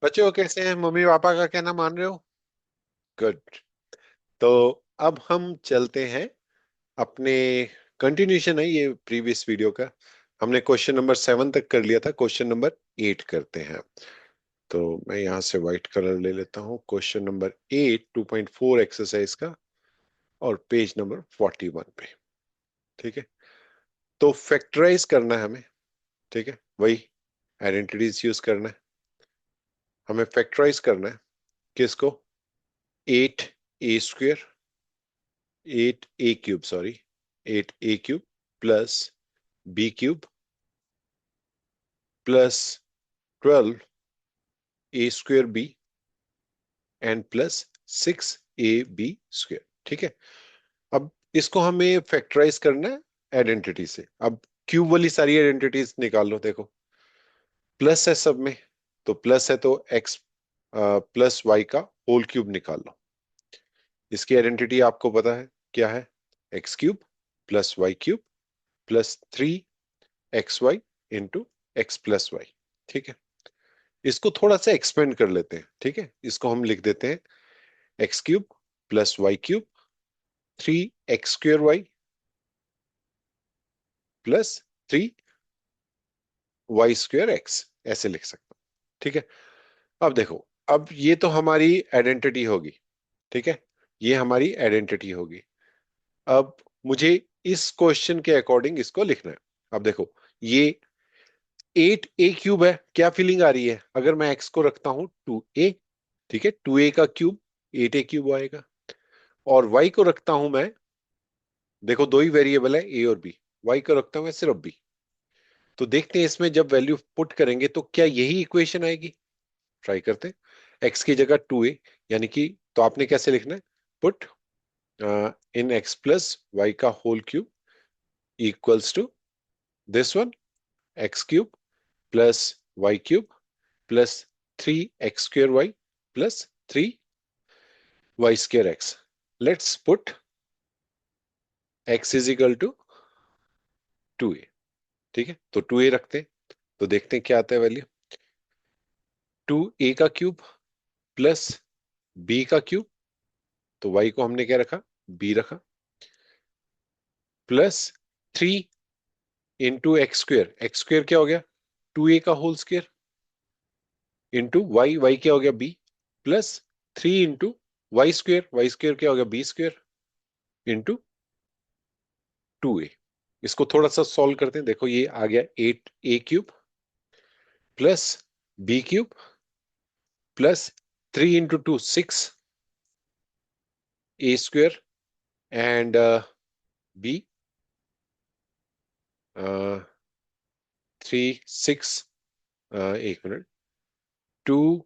बच्चों कैसे हैं? मम्मी पापा का कहना मान रहे हो? गुड। तो अब हम चलते हैं अपने, कंटिन्यूशन है ये प्रीवियस वीडियो का। हमने क्वेश्चन नंबर 7 तक कर लिया था, क्वेश्चन नंबर 8 करते हैं। तो मैं यहाँ से व्हाइट कलर ले लेता हूँ। क्वेश्चन नंबर 8 2.4 एक्सरसाइज का, और पेज नंबर 41 पे। ठीक है, तो फैक्टराइज करना है हमें। ठीक है, वही आइडेंटिटीज यूज करना है। हमें फैक्टराइज करना है किसको? 8 a square, 8 a cube, sorry, 8 a cube plus b cube plus 12 a square b and plus 6 ab square. ठीक है, अब इसको हमें फैक्टराइज करना है आइडेंटिटी से। अब क्यूब वाली सारी आइडेंटिटीज निकाल लो। देखो, प्लस है सब में, तो प्लस है तो x प्लस वाई का होल क्यूब निकाल लो। इसकी आइडेंटिटी आपको पता है क्या है? x cube plus y cube plus 3xy into x plus Y. ठीक है, इसको थोड़ा सा एक्सपेंड कर लेते हैं। ठीक है, इसको हम लिख देते हैं x cube plus Y cube 3x square Y plus 3y square x, ऐसे लिख सकता हूं। ठीक है, अब देखो, अब ये तो हमारी आइडेंटिटी होगी। ठीक है, ये हमारी आइडेंटिटी होगी। अब मुझे इस क्वेश्चन के अकॉर्डिंग इसको लिखना है। अब देखो, ये 8 a क्यूब है। क्या फीलिंग आ रही है? अगर मैं x को रखता हूं 2a, ठीक है, 2a का क्यूब 8 a क्यूब आएगा। और y को रखता हूं मैं, देखो दो ही वेरिएबल है a और b, y को रखता हूं मैं सिर्फ b। तो देखते हैं इसमें जब वैल्यू पुट करेंगे तो क्या यही इक्वेशन आएगी। ट्राई करते हैं। x की जगह 2a, यानी कि, तो आपने कैसे लिखना है? Put in x plus y का whole cube equals to this one, x cube plus y cube plus 3x square Y plus 3y square x। Let's put x is equal to 2a। ठीक है, तो 2a रखते हैं, तो देखते हैं क्या आता है वैल्यू। 2a का क्यूब प्लस b का क्यूब, तो y को हमने क्या रखा? b रखा, प्लस 3 इंटू एक्स स्क्वेयर क्या हो गया? 2a का होल स्क्वेयर इंटू वाई क्या हो गया? b, plus 3 into Y square क्या हो गया? b square into 2a। इसको थोड़ा सा सॉल्व करते हैं। देखो, ये आ गया 8 a cube plus b cube plus 3 into 2 6 a square and b 3 6, एक minute, 2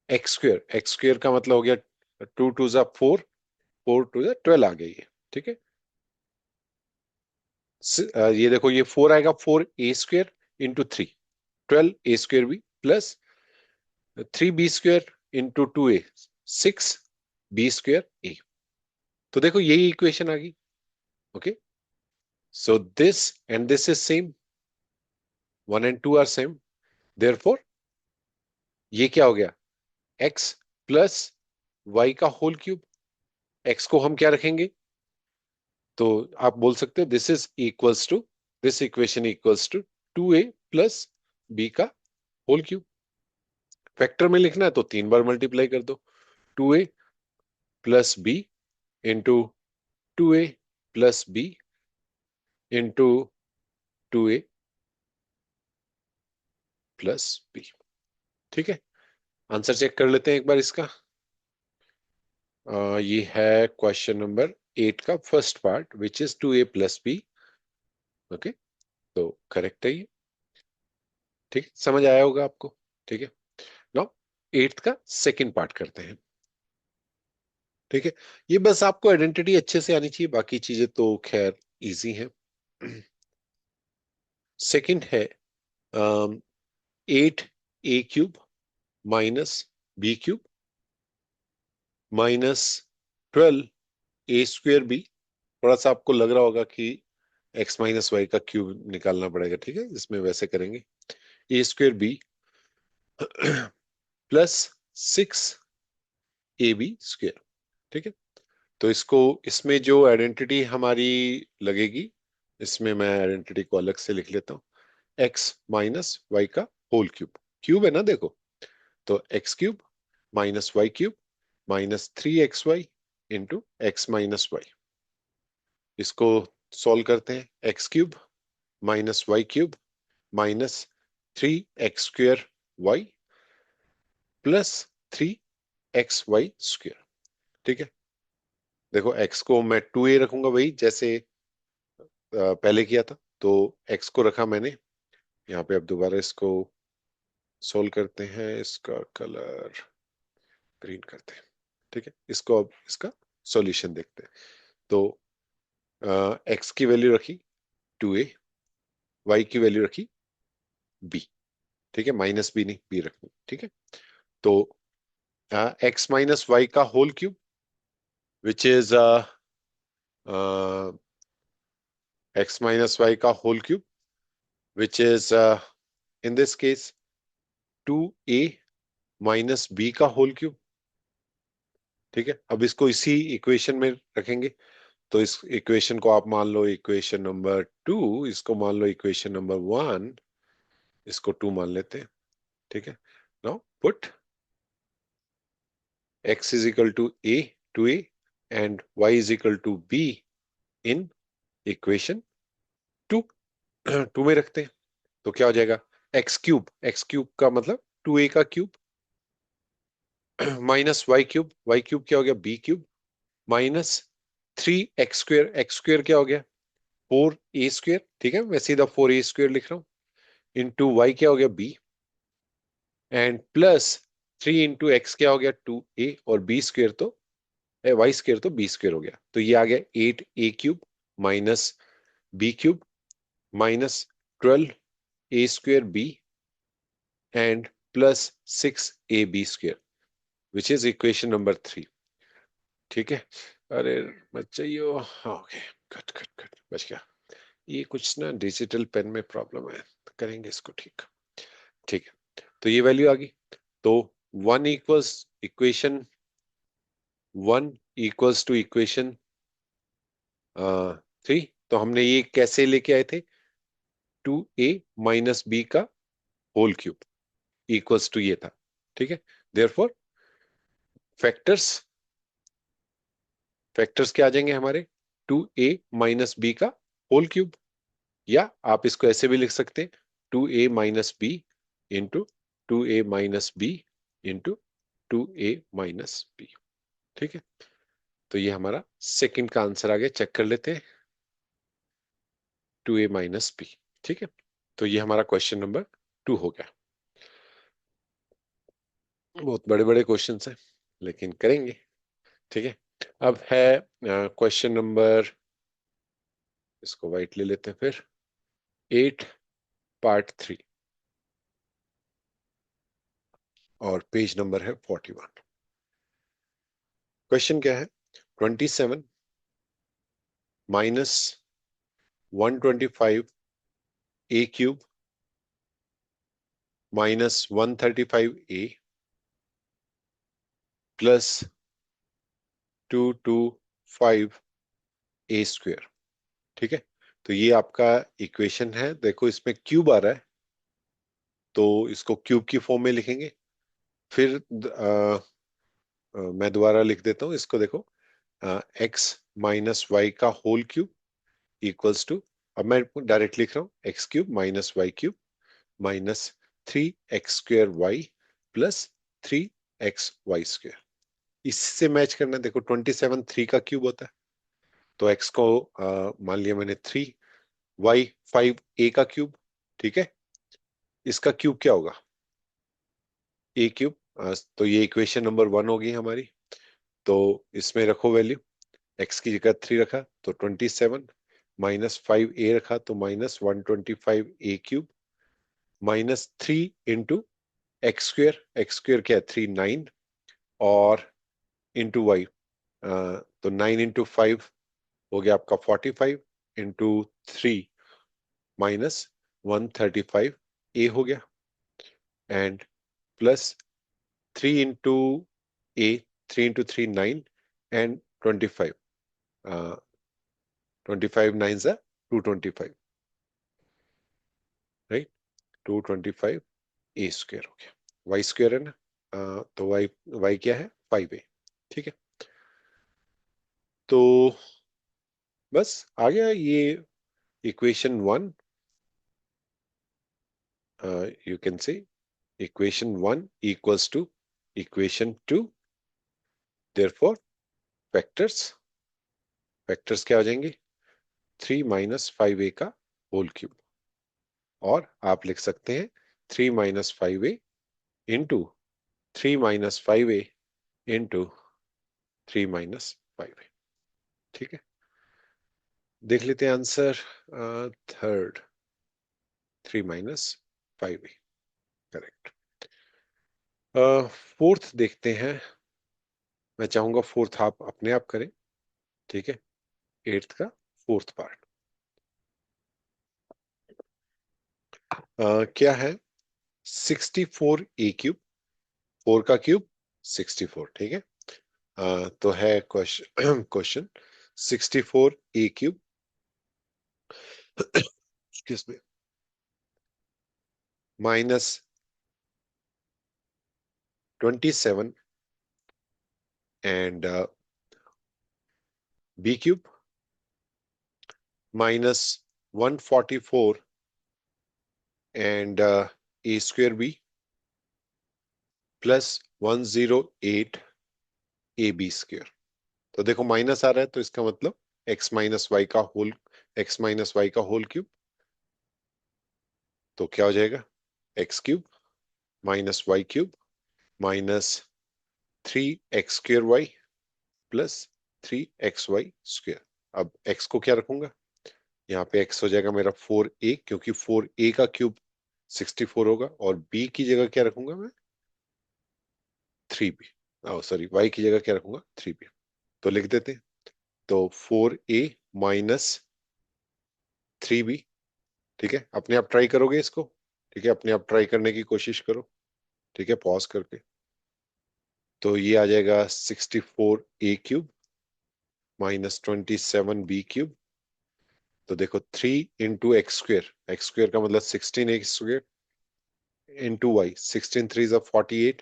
x square, x square का मतलब हो गया 2 2 ज़ा 4, 4 2 ज़ा 12 आ गई है। ठीक है, ये देखो, ये 4 आएगा, 4 a square into 3, 12 a square भी plus 3 b square into 2a, 6 b square a। तो देखो यही इक्वेशन आ गई। Okay, so this and this is same, 1 and 2 are same, therefore ये क्या हो गया? x प्लस वाई का होल क्यूब। x को हम क्या रखेंगे? तो आप बोल सकते हो this is equals to, this equation equals to 2a plus b का होल क्यूब। फैक्टर में लिखना है तो 3 बार मल्टीप्लाई कर दो। 2a plus B into 2a plus B into 2a plus B. ठीक है, आंसर चेक कर लेते हैं एक बार इसका। ये है क्वेश्चन नंबर 8 का first part, which is 2a plus B. Okay, तो करेक्ट है ये। ठीक है, समझ आया होगा आपको। ठीक है, नाउ 8th का सेकंड पार्ट करते हैं। ठीक है, ये बस आपको आइडेंटिटी अच्छे से आनी चाहिए, बाकी चीजें तो खैर इजी हैं। सेकंड है 8 a cube minus b cube minus 12 a square B. थोड़ा सा आपको लग रहा होगा कि x माइनस वाई का क्यूब निकालना पड़ेगा। ठीक है, इसमें वैसे करेंगे। a square B plus 6ab²। ठीक है, तो इसको, इसमें जो आइडेंटिटी हमारी लगेगी, इसमें मैं आइडेंटिटी को अलग से लिख लेता हूं। एक्स माइनस वाई का होल क्यूब, क्यूब है ना देखो, तो X cube minus Y cube minus 3xy into x minus Y. इसको सॉल्व करते हैं। X cube minus Y cube minus 3x²y plus 3xy²। ठीक है, देखो x को मैं 2a रखूंगा, वही जैसे पहले किया था। तो x को रखा मैंने यहाँ पे। अब दोबारा इसको सोल्व करते हैं, इसका कलर ग्रीन करते हैं। ठीक है, इसको अब इसका सॉल्यूशन देखते हैं। तो x की वैल्यू रखी 2a, y की वैल्यू रखी b। ठीक है, माइनस b नहीं, b रखनी। ठीक है, तो x माइनस वाई का whole cube which is x minus Y का whole cube which is in this case 2a minus b का होल क्यूब। ठीक है, अब इसको इसी इक्वेशन में रखेंगे। तो इस इक्वेशन को आप मान लो इक्वेशन नंबर 2, इसको मान लो इक्वेशन नंबर 1, इसको 2 मान लेते हैं। ठीक है, now put x is equal to a, 2a, and y is equal to b in equation 2। 2 में रखते हैं तो क्या हो जाएगा, एक्स क्यूब, एक्स क्यूब का मतलब 2a का क्यूब माइनस वाई क्यूब क्या हो गया, b cube minus 3x², x² क्या हो गया 4a²। ठीक है, मैं सीधा 4a² लिख रहा हूं, इंटू वाई क्या हो गया b, and plus 3 into x क्या हो गया 2a, और b² तो y² तो b² हो गया। तो ये आ गया 8a³ minus b³ minus 12a²b and plus 6ab² which is equation number 3। ठीक है, अरे बच चाहिए, हाँ ओके, कट कट कट, बच गया। ये कुछ ना डिजिटल पेन में प्रॉब्लम है, तो करेंगे इसको ठीक। ठीक है, तो ये वैल्यू आ गई। तो 1 equals equation 1 equals to equation 3। तो हमने ये कैसे लेके आए थे, 2a माइनस बी का होल क्यूब इक्वल्स टू ये था। ठीक है, देयरफॉर फैक्टर्स, फैक्टर्स क्या आ जाएंगे हमारे, 2a माइनस बी का होल क्यूब, या आप इसको ऐसे भी लिख सकते हैं 2a minus B into 2a minus B into 2a minus B. ठीक है, तो ये हमारा सेकंड का आंसर आ गया, चेक कर लेते हैं, 2a माइनस बी। ठीक है, तो ये हमारा क्वेश्चन नंबर 2 हो गया। बहुत बड़े बड़े क्वेश्चंस हैं, लेकिन करेंगे। ठीक है, अब है क्वेश्चन नंबर, इसको वाइट ले लेते हैं फिर, 8 पार्ट 3, और पेज नंबर है 41। क्वेश्चन क्या है, 27 minus 125a³ minus 135a plus 225a²। ठीक है, तो ये आपका इक्वेशन है। देखो इसमें क्यूब आ रहा है, तो इसको क्यूब की फॉर्म में लिखेंगे। फिर मैं दोबारा लिख देता हूँ इसको, देखो एक्स माइनस वाई का होल क्यूब इक्वल्स टू, अब मैं डायरेक्ट लिख रहा हूँ X cube minus Y cube minus 3x² y plus 3xy²। इससे मैच करना है, देखो 27 3 का क्यूब होता है, तो x को मान लिया मैंने 3, y 5a का क्यूब। ठीक है, इसका क्यूब क्या होगा, a³। तो ये इक्वेशन नंबर 1 होगी हमारी। तो इसमें रखो वैल्यू, x की जगह 3 रखा तो 27, माइनस 5a रखा तो minus 125a³ minus 3 into x² क्या है 3, 9, और इंटू वाई, तो 9 इंटू 5 हो गया आपका 45 इंटू 3 माइनस 135a हो गया, and plus 3 into a, 3 into 3 9 and 25, 25 9s are 225, right, 225 A square हो गया, वाई स्क्वायर है ना, तो वाई वाई क्या है 5a, ठीक है। तो बस आ गया ये equation 1, you can say equation 1 equals to equation 2, therefore factors, factors क्या हो जाएंगे 3 माइनस 5a का होल क्यूब, और आप लिख सकते हैं 3 minus 5a into 3 minus 5a into 3 minus 5a, ठीक है। देख लेते हैं answer, third 3 minus 5a, correct. Fourth देखते हैं, मैं चाहूंगा फोर्थ आप अपने आप करें, ठीक है। एट्थ का फोर्थ पार्ट क्या है, 64a क्यूब, 4 का क्यूब 64, ठीक है। तो है क्वेश्चन क्वेश्चन 64a क्यूब किसमें minus 27 and b cube minus 144 and a square b plus 108 A B square. तो देखो माइनस आ रहा है, तो इसका मतलब x माइनस वाई का होल, x माइनस वाई का होल क्यूब, तो क्या हो जाएगा X cube minus Y cube minus 3x² Y plus 3xy²। अब x को क्या रखूंगा, यहाँ पे x हो जाएगा मेरा 4a, क्योंकि 4a का क्यूब 64 होगा, और b की जगह क्या रखूंगा मैं 3b, सॉरी y की जगह क्या रखूंगा 3b, तो लिख देते हैं। तो 4a माइनस 3b, ठीक है, अपने आप ट्राई करोगे इसको, ठीक है, अपने आप ट्राई करने की कोशिश करो, ठीक है, पॉज करके। तो ये आ जाएगा 64a cube minus 27b cube, तो देखो 3 इंटू एक्स स्क्वेयर का मतलब 16 एक्स स्क्वेयर इंटू वाई, 16 3 48,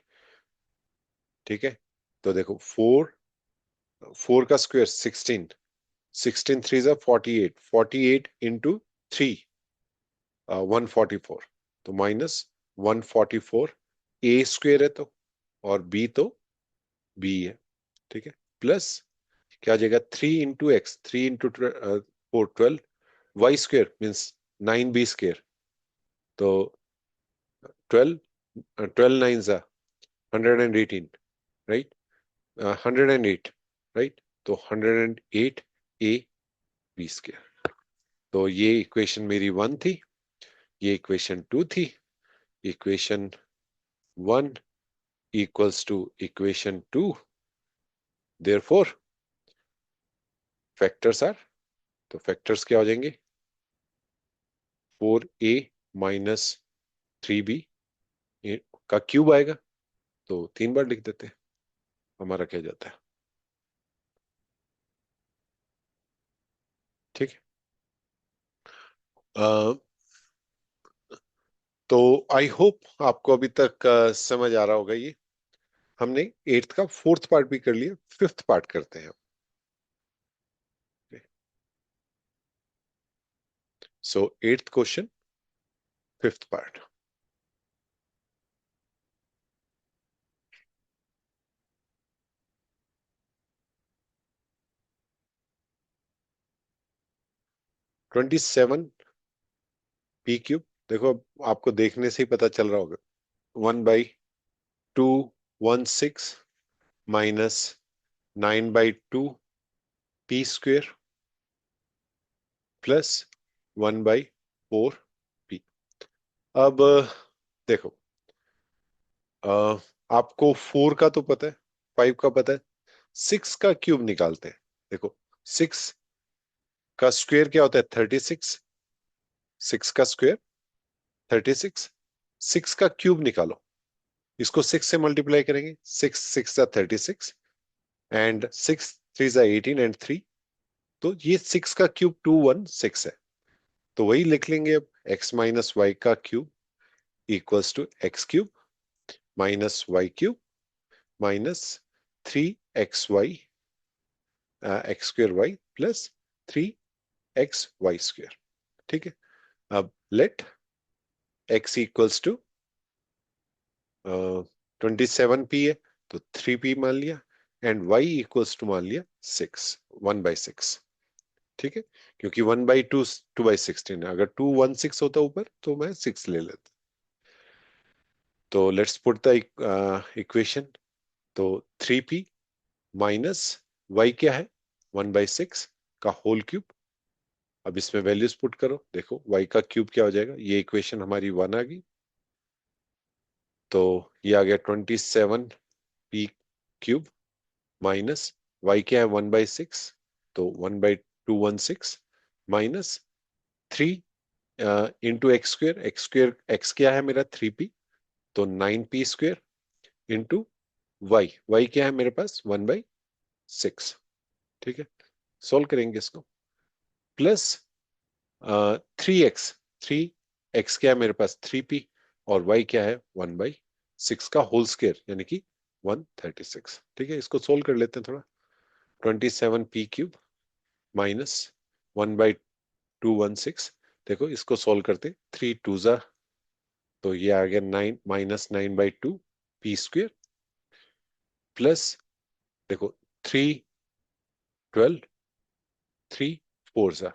ठीक है। तो देखो 4 का स्क्वेयर 16, 16 3 48, 48 इंटू 3 144, तो माइनस 144 ए स्क्वेयर है, तो और बी तो बी है, ठीक है, प्लस क्या आ जाएगा 3 into X, 3 into 4 12, Y square means 9b square, तो 12 9 जा 118, राइट, 108, राइट, तो 108 ए बी स्क्वेयर। तो ये इक्वेशन मेरी 1 थी, ये इक्वेशन 2 थी, equation 1 equals to equation 2, therefore factors are, तो फैक्टर्स क्या हो जाएंगे 4a माइनस 3b का क्यूब आएगा, तो 3 बार लिख देते हैं, हमारा क्या जाता है, ठीक है। तो आई होप आपको अभी तक समझ आ रहा होगा ये, हमने एट्थ का फोर्थ पार्ट भी कर लिया, फिफ्थ पार्ट करते हैं। सो eighth question, fifth part, 27 p cube, देखो आपको देखने से ही पता चल रहा होगा, 1/216 minus 9/2 p square plus 1/4 p। अब देखो, अ, आपको 4 का तो पता है, 5 का पता है, 6 का क्यूब निकालते हैं। देखो 6 का स्क्वायर क्या होता है 36, 6 का स्क्वायर 36, 6 का क्यूब निकालो, इसको 6 से मल्टीप्लाई करेंगे, 6 6 36 एंड 6 3 18 एंड 3, तो ये 6 का क्यूब 216 है। तो वही लिख लेंगे अब, x माइनस वाई का cube equals to X cube minus Y cube minus 3xy X square Y plus 3xy square. ठीक है, अब late x equals to 27p है, तो 3p मान लिया, एंड y इक्वल्स टू मान लिया 1/6। ठीक है, क्योंकि 1/2 2/16 है, अगर 216 होता ऊपर तो मैं 6 ले लेता। तो लेट्स पुट द इक्वेशन। तो 3p माइनस y क्या है, 1/6 का होल क्यूब। अब इसमें वैल्यूज पुट करो, देखो y का क्यूब क्या हो जाएगा, ये इक्वेशन हमारी 1 आ गई। तो ये आ गया 27p क्यूब माइनस y क्या है 1/6, तो 1/216 minus 3 into x square x क्या है मेरा 3p, तो 9p square into Y, Y क्या है मेरे पास 1/6। ठीक है, सोल्व करेंगे इसको, प्लस 3x, 3x क्या है मेरे पास 3p, और y क्या है 1/6 का होल स्क्वायर यानी कि 136। ठीक है, इसको सोल्व कर लेते हैं थोड़ा। 27p क्यूब माइनस 1/216, देखो इसको सोल्व करते, 3 2 जा, तो ये आ गया 9 माइनस 9/2 पी स्क्वेयर प्लस, देखो 3 12 3 4 जा।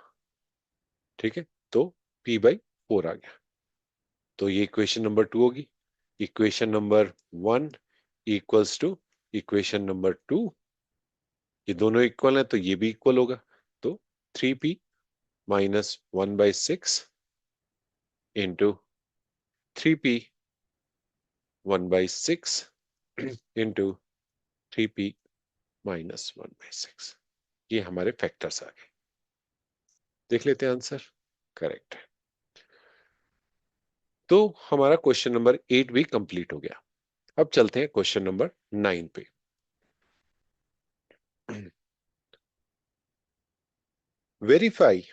ठीक है, तो p/4 आ गया। तो ये इक्वेशन नंबर 2 होगी। Equation number 1 equals to equation number 2, ये दोनों इक्वल है तो ये भी इक्वल होगा। तो 3p minus 1/6 into 3p 1/6 into 3p minus 1/6, ये हमारे फैक्टर्स आ गए। देख लेते हैं आंसर, करेक्ट है। तो हमारा क्वेश्चन नंबर 8 भी कंप्लीट हो गया। अब चलते हैं क्वेश्चन नंबर 9 पे। वेरीफाई,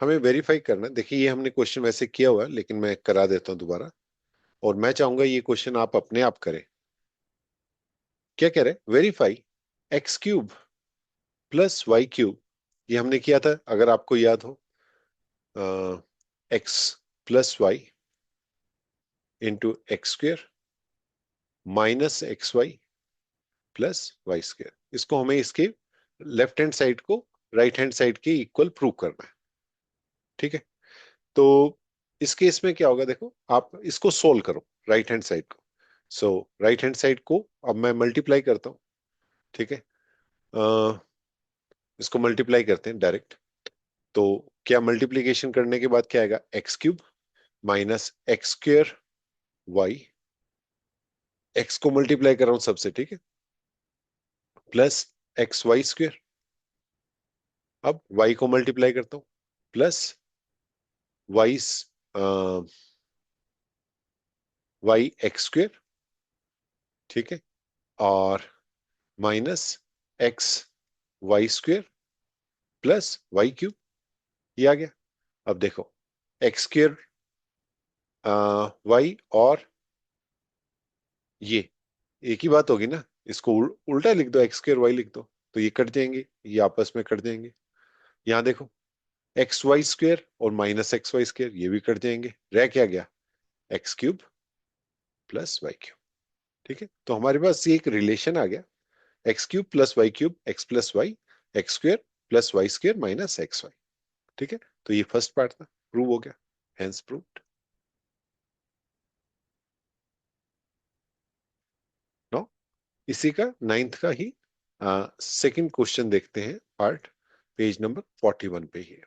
हमें वेरीफाई करना है। देखिए ये हमने क्वेश्चन वैसे किया हुआ है, लेकिन मैं करा देता हूं दोबारा, और मैं चाहूंगा ये क्वेश्चन आप अपने आप करें। क्या कह रहे हैं, verify X cube plus Y cube, ये हमने किया था अगर आपको याद हो, X plus Y into x square minus x Y plus Y square. इसको हमें इसके लेफ्ट हैंड साइड को राइट हैंड साइड के इक्वल प्रूव करना है। ठीक है, तो इस केस में क्या होगा, देखो आप इसको सोल्व करो राइट हैंड साइड को। सो राइट हैंड साइड को अब मैं मल्टीप्लाई करता हूं। ठीक है, अ, इसको मल्टीप्लाई करते हैं डायरेक्ट। तो क्या मल्टीप्लीकेशन करने के बाद क्या आएगा, X cube minus X square Y, X को मल्टीप्लाई कर रहा हूं सबसे, ठीक है, प्लस एक्स वाई स्क्वेयर। अब वाई को मल्टीप्लाई करता हूं, plus Y Y x square. ठीक है, और minus x Y square plus Y cube, ये आ गया। अब देखो एक्स स्क्वेयर वाई और ये एक ही बात होगी ना, इसको उल्टा लिख दो, एक्स स्क्वेयर वाई लिख दो, तो ये कट जाएंगे, ये आपस में कट जाएंगे। यहाँ देखो एक्स वाई स्क्वेयर और माइनस एक्स वाई स्क्वेयर, ये भी कट जाएंगे, रह क्या गया, x cube plus Y cube. ठीक है, तो हमारे पास ये एक रिलेशन आ गया, x cube plus Y cube X plus Y, x square plus Y square minus x Y. ठीक है, तो ये फर्स्ट पार्ट था, प्रूव हो गया, हेंस प्रूव्ड। नो, इसी का नाइन्थ का ही सेकंड क्वेश्चन देखते हैं, पार्ट पेज नंबर 41 पे ही है।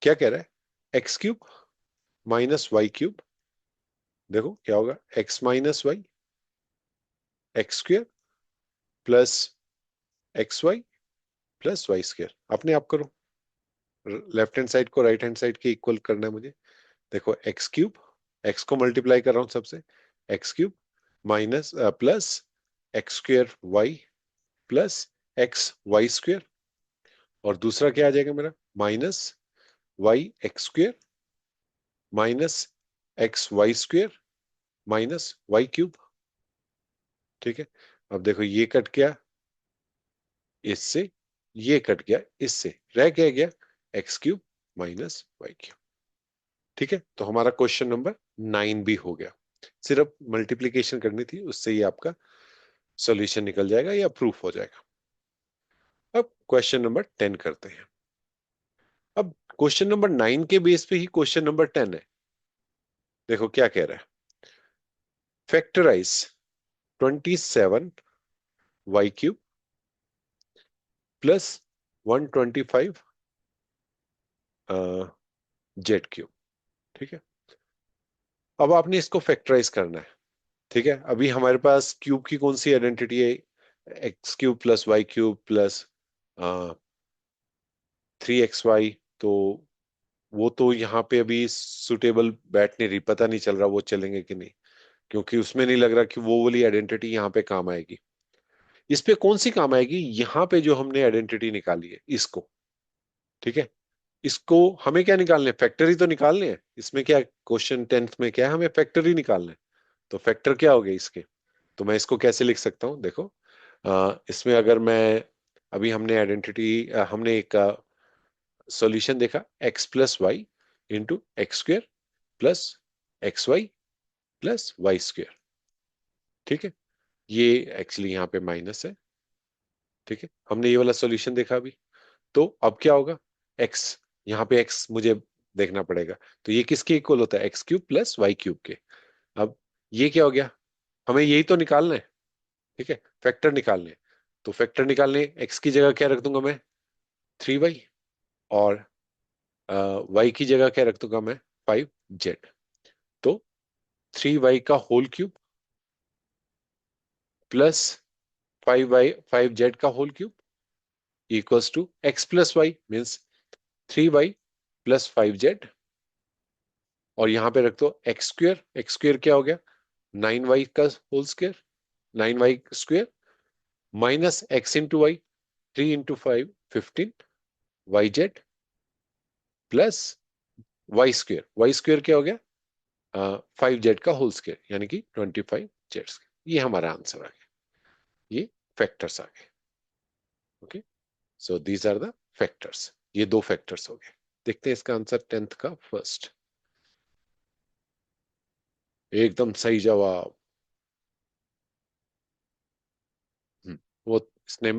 क्या कह रहा है, x cube minus Y cube, देखो क्या होगा, x minus y x square plus x Y plus Y square. अपने आप करो, लेफ्ट हैंड साइड को राइट हैंड साइड के इक्वल करना है मुझे। देखो एक्स क्यूब, एक्स को मल्टीप्लाई कर रहा हूं सबसे, x cube minus plus x square Y plus x Y square, और दूसरा क्या आ जाएगा मेरा, minus y x square minus x Y square minus Y cube. ठीक है, अब देखो ये कट गया इससे, ये कट गया इससे, रह क्या गया, x cube minus Y cube. ठीक है, तो हमारा क्वेश्चन नंबर 9 भी हो गया। सिर्फ मल्टीप्लीकेशन करनी थी, उससे ही आपका सॉल्यूशन निकल जाएगा या प्रूफ हो जाएगा। अब क्वेश्चन नंबर 10 करते हैं। अब क्वेश्चन नंबर 9 के बेस पे ही क्वेश्चन नंबर 10 है। देखो क्या कह रहा है, फैक्टराइज 27 y³ प्लस 125 z³। ठीक है, अब आपने इसको फैक्टराइज करना है। ठीक है, अभी हमारे पास क्यूब की कौन सी आइडेंटिटी है, x³ plus y³ plus 3xy। तो वो तो यहाँ पे अभी सुटेबल बैठ नहीं रही, पता नहीं चल रहा वो चलेंगे कि नहीं, क्योंकि उसमें नहीं लग रहा कि वो वाली आइडेंटिटी यहाँ पे काम आएगी। इस पे कौन सी काम आएगी, यहाँ पे जो हमने आइडेंटिटी निकाली है इसको। ठीक है, इसको हमें क्या निकालने हैं, फैक्टर ही तो निकालने हैं। इसमें क्या क्वेश्चन 10th में क्या है, हमें फैक्टर ही निकालना है। तो फैक्टर क्या हो गए इसके, तो मैं इसको कैसे लिख सकता हूँ, देखो इसमें अगर मैं, अभी हमने आइडेंटिटी, हमने एक सॉल्यूशन देखा, x plus Y into x square plus x Y plus Y square. ठीक है, ये एक्चुअली यहाँ पे माइनस है। ठीक है, हमने ये वाला सॉल्यूशन देखा अभी। तो अब क्या होगा, x, यहाँ पे x मुझे देखना पड़ेगा, तो ये किसके इक्वल होता है, x cube plus Y cube के। अब ये क्या हो गया, हमें यही तो निकालना है। ठीक है, फैक्टर निकालने हैं। तो फैक्टर निकालने, x की जगह क्या रख दूंगा मैं, 3y, और y की जगह क्या रख दूंगा मैं, 5z। तो 3y का होल क्यूब प्लस 5z का whole cube equals to x plus y, means 3y plus 5z। और यहां पे रख दो एक्स स्क्वेयर क्या हो गया, 9y का whole square, 9y² minus x into y, 3 × 5 15 yz plus Y square क्या हो गया, 5z का होल स्क्वेयर, यानी कि 25z। ये हमारा आंसर आ गया, ये फैक्टर्स आ गए। Okay, so these are the factors, ये दो फैक्टर्स हो गए। देखते हैं इसका आंसर 10th का फर्स्ट, एकदम सही जवाब। वो इसने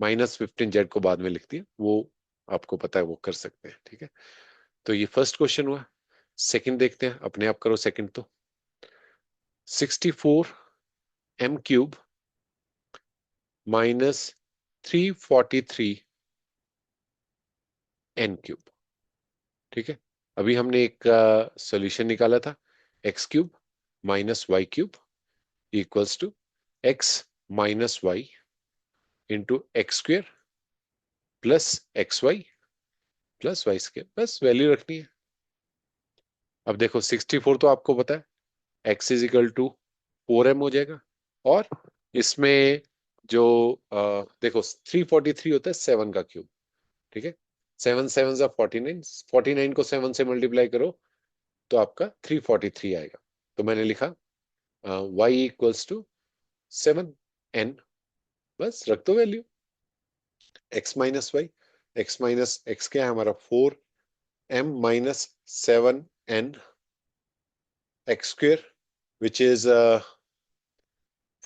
-15z को बाद में लिख दिया, वो आपको पता है वो कर सकते हैं। ठीक है, तो ये फर्स्ट क्वेश्चन हुआ। सेकंड देखते हैं, अपने आप करो सेकंड। तो 64m³ -343n³। ठीक है, अभी हमने एक सॉल्यूशन निकाला था, x³ minus Y cube equals to x minus y into x square plus x Y plus Y square, बस वैल्यू रखनी है। अब देखो 64 तो आपको पता है, x is equal to 4m हो जाएगा, और इसमें जो देखो 343 होता है 7 का क्यूब। ठीक है, 7 7 49, 49 को 7 से मल्टीप्लाई करो तो आपका 343 आएगा। तो मैंने लिखा y इक्वल्स टू 7n, बस रख दो value, x minus y, x minus x क्या है हमारा 4m minus 7n x square which is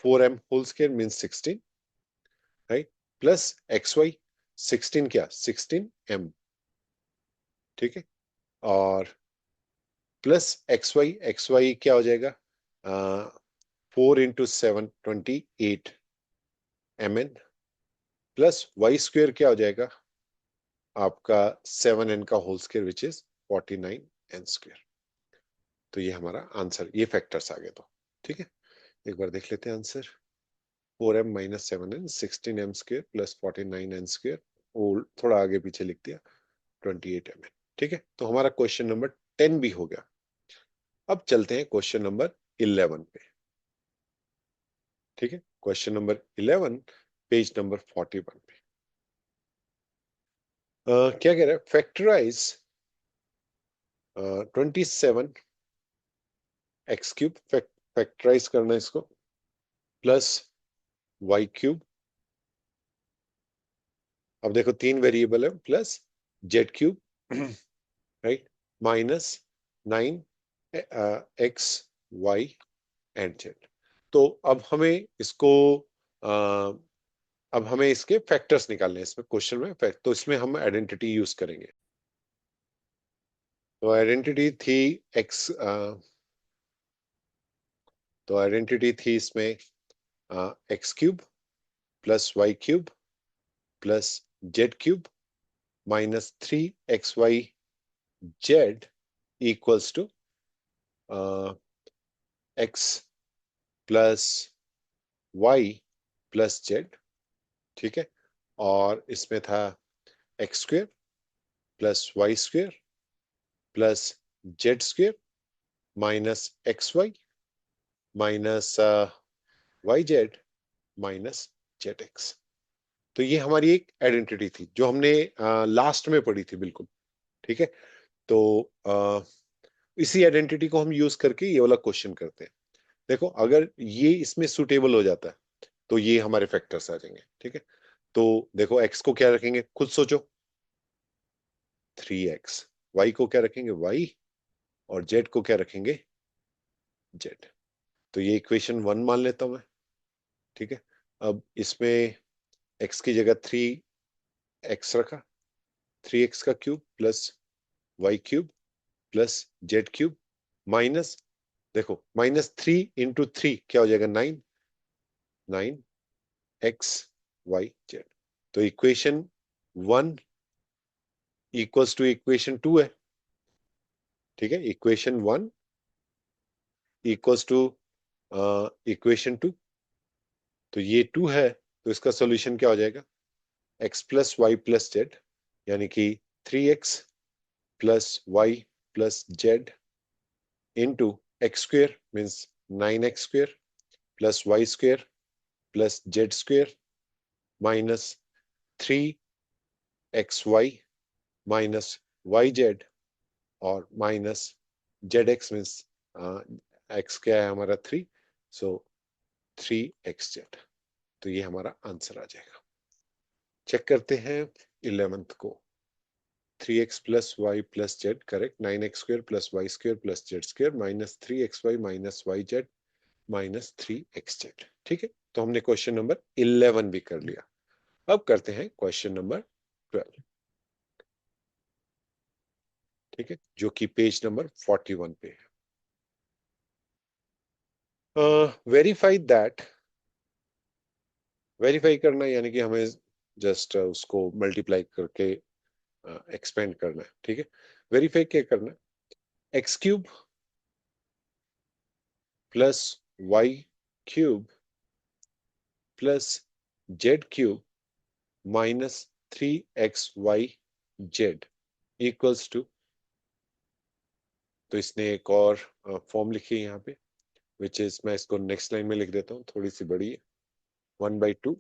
4m whole square means 16, right, plus x y, 16 क्या, 16m। ठीक है, और प्लस एक्स वाई क्या हो जाएगा, 4 × 7 28 mn, प्लस वाई स्क्वेयर क्या हो जाएगा आपका 7n का whole square which is 49n²। तो ये हमारा आंसर, ये फैक्टर्स आ गए। तो ठीक है, एक बार देख लेते हैं answer, 4m minus 7n 16m² plus 49n², और थोड़ा आगे पीछे लिख दिया 28mn। ठीक है, तो हमारा क्वेश्चन नंबर 10 भी हो गया। अब चलते हैं क्वेश्चन नंबर 11 पे। ठीक है, क्वेश्चन नंबर 11 पेज नंबर 41 पे। क्या कह रहा है, फैक्टराइज 27 x³ फैक्टराइज करना है इसको, प्लस y³। अब देखो तीन वेरिएबल है, plus z³, right, minus 9 x y and z। तो अब हमें इसको अब हमें इसके फैक्टर्स निकालने हैं इसमें, क्वेश्चन में फैक्ट, तो इसमें हम आइडेंटिटी यूज करेंगे। तो आइडेंटिटी थी एक्स, तो आइडेंटिटी थी इसमें x³ plus y³ plus z³ minus 3 xy z equals to x plus y plus z। ठीक है, और इसमें था x² plus y² plus z² minus xy minus yz minus zx। तो ये हमारी एक आइडेंटिटी थी जो हमने लास्ट में पढ़ी थी, बिल्कुल। ठीक है, तो इसी आइडेंटिटी को हम यूज करके ये वाला क्वेश्चन करते हैं। देखो अगर ये इसमें सुटेबल हो जाता है तो ये हमारे फैक्टर्स आ जाएंगे। ठीक है, तो देखो x को क्या रखेंगे, खुद सोचो, 3x। y को क्या रखेंगे, y, और z को क्या रखेंगे, z। तो ये इक्वेशन 1 मान लेता हूं मैं। ठीक है, अब इसमें x की जगह 3x रखा, 3x³ plus y³ plus z³ minus, देखो -3 × 3 क्या हो जाएगा, 9, 9 x y z। तो इक्वेशन 1 इक्वल्स टू इक्वेशन 2 है। ठीक है, इक्वेशन 1 इक्वल्स टू इक्वेशन 2। तो ये 2 है, तो इसका सॉल्यूशन क्या हो जाएगा, x plus y plus z, यानी कि 3x plus y plus z into x² means 9x² plus y² plus z² minus 3xy minus yz और माइनस zx मीन्स x क्या है हमारा 3, सो 3xz। तो ये हमारा आंसर आ जाएगा। चेक करते हैं 11th को, 3x plus y plus z correct, 9x² plus y² plus z² minus 3xy minus yz minus 3xz। ठीक है, तो हमने क्वेश्चन नंबर 11 भी कर लिया। अब करते हैं क्वेश्चन नंबर 12। ठीक है, जो कि पेज नंबर 41 पे है। वेरीफाई दैट, वेरीफाई करना यानी कि हमें जस्ट उसको मल्टीप्लाई करके एक्सपेंड करना है। ठीक है, वेरीफाई क्या करना है, x³ plus y³ plus z³ minus 3xyz equals to, तो इसने एक और फॉर्म लिखी है यहाँ पे, विच इज, मैं इसको नेक्स्ट लाइन में लिख देता हूँ, थोड़ी सी बड़ी है, 1/2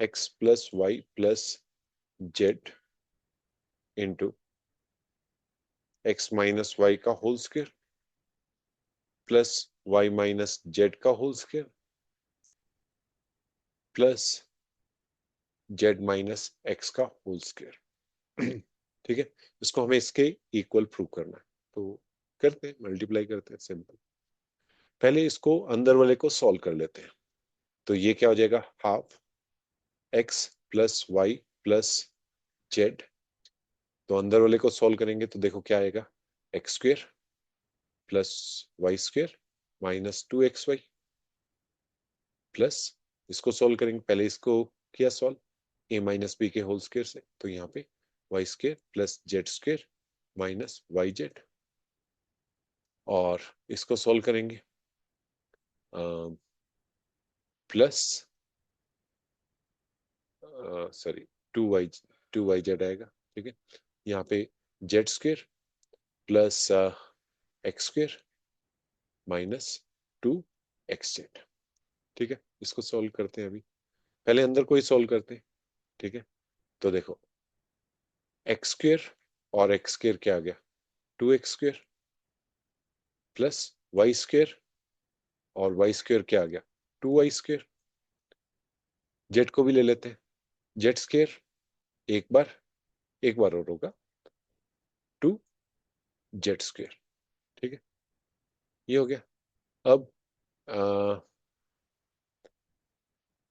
x plus y plus z into x minus Y का whole square plus y minus z का whole square plus z minus x का होल स्क्वायर। ठीक है, इसको हमें इसके इक्वल प्रूव करना है, तो करते हैं, मल्टीप्लाई करते हैं, सिंपल। पहले इसको अंदर वाले को सॉल्व कर लेते हैं। तो ये क्या हो जाएगा, half x plus y plus z. तो अंदर वाले को सॉल्व करेंगे तो देखो क्या आएगा, x² plus y² minus 2xy plus, इसको सॉल्व करेंगे, पहले इसको किया सॉल्व a माइनस बी के होल स्क्वायर से, तो यहाँ पे y² plus z² minus yz, और इसको सॉल्व करेंगे प्लस, सॉरी, 2y2yz आएगा। ठीक है, यहाँ पे z² plus x² minus 2xz। ठीक है, इसको सॉल्व करते हैं अभी, पहले अंदर कोई सॉल्व करते हैं। ठीक है, तो देखो एक्स स्क्वेयर और एक्स स्क्वेयर क्या आ गया, 2x square plus Y square, और वाई स्क्वेयर क्या आ गया, 2y स्क्वेयर। जेड को भी ले लेते हैं, जेड स्क्वेयर एक बार और होगा 2z स्क्वेयर। ठीक है, ये हो गया। अब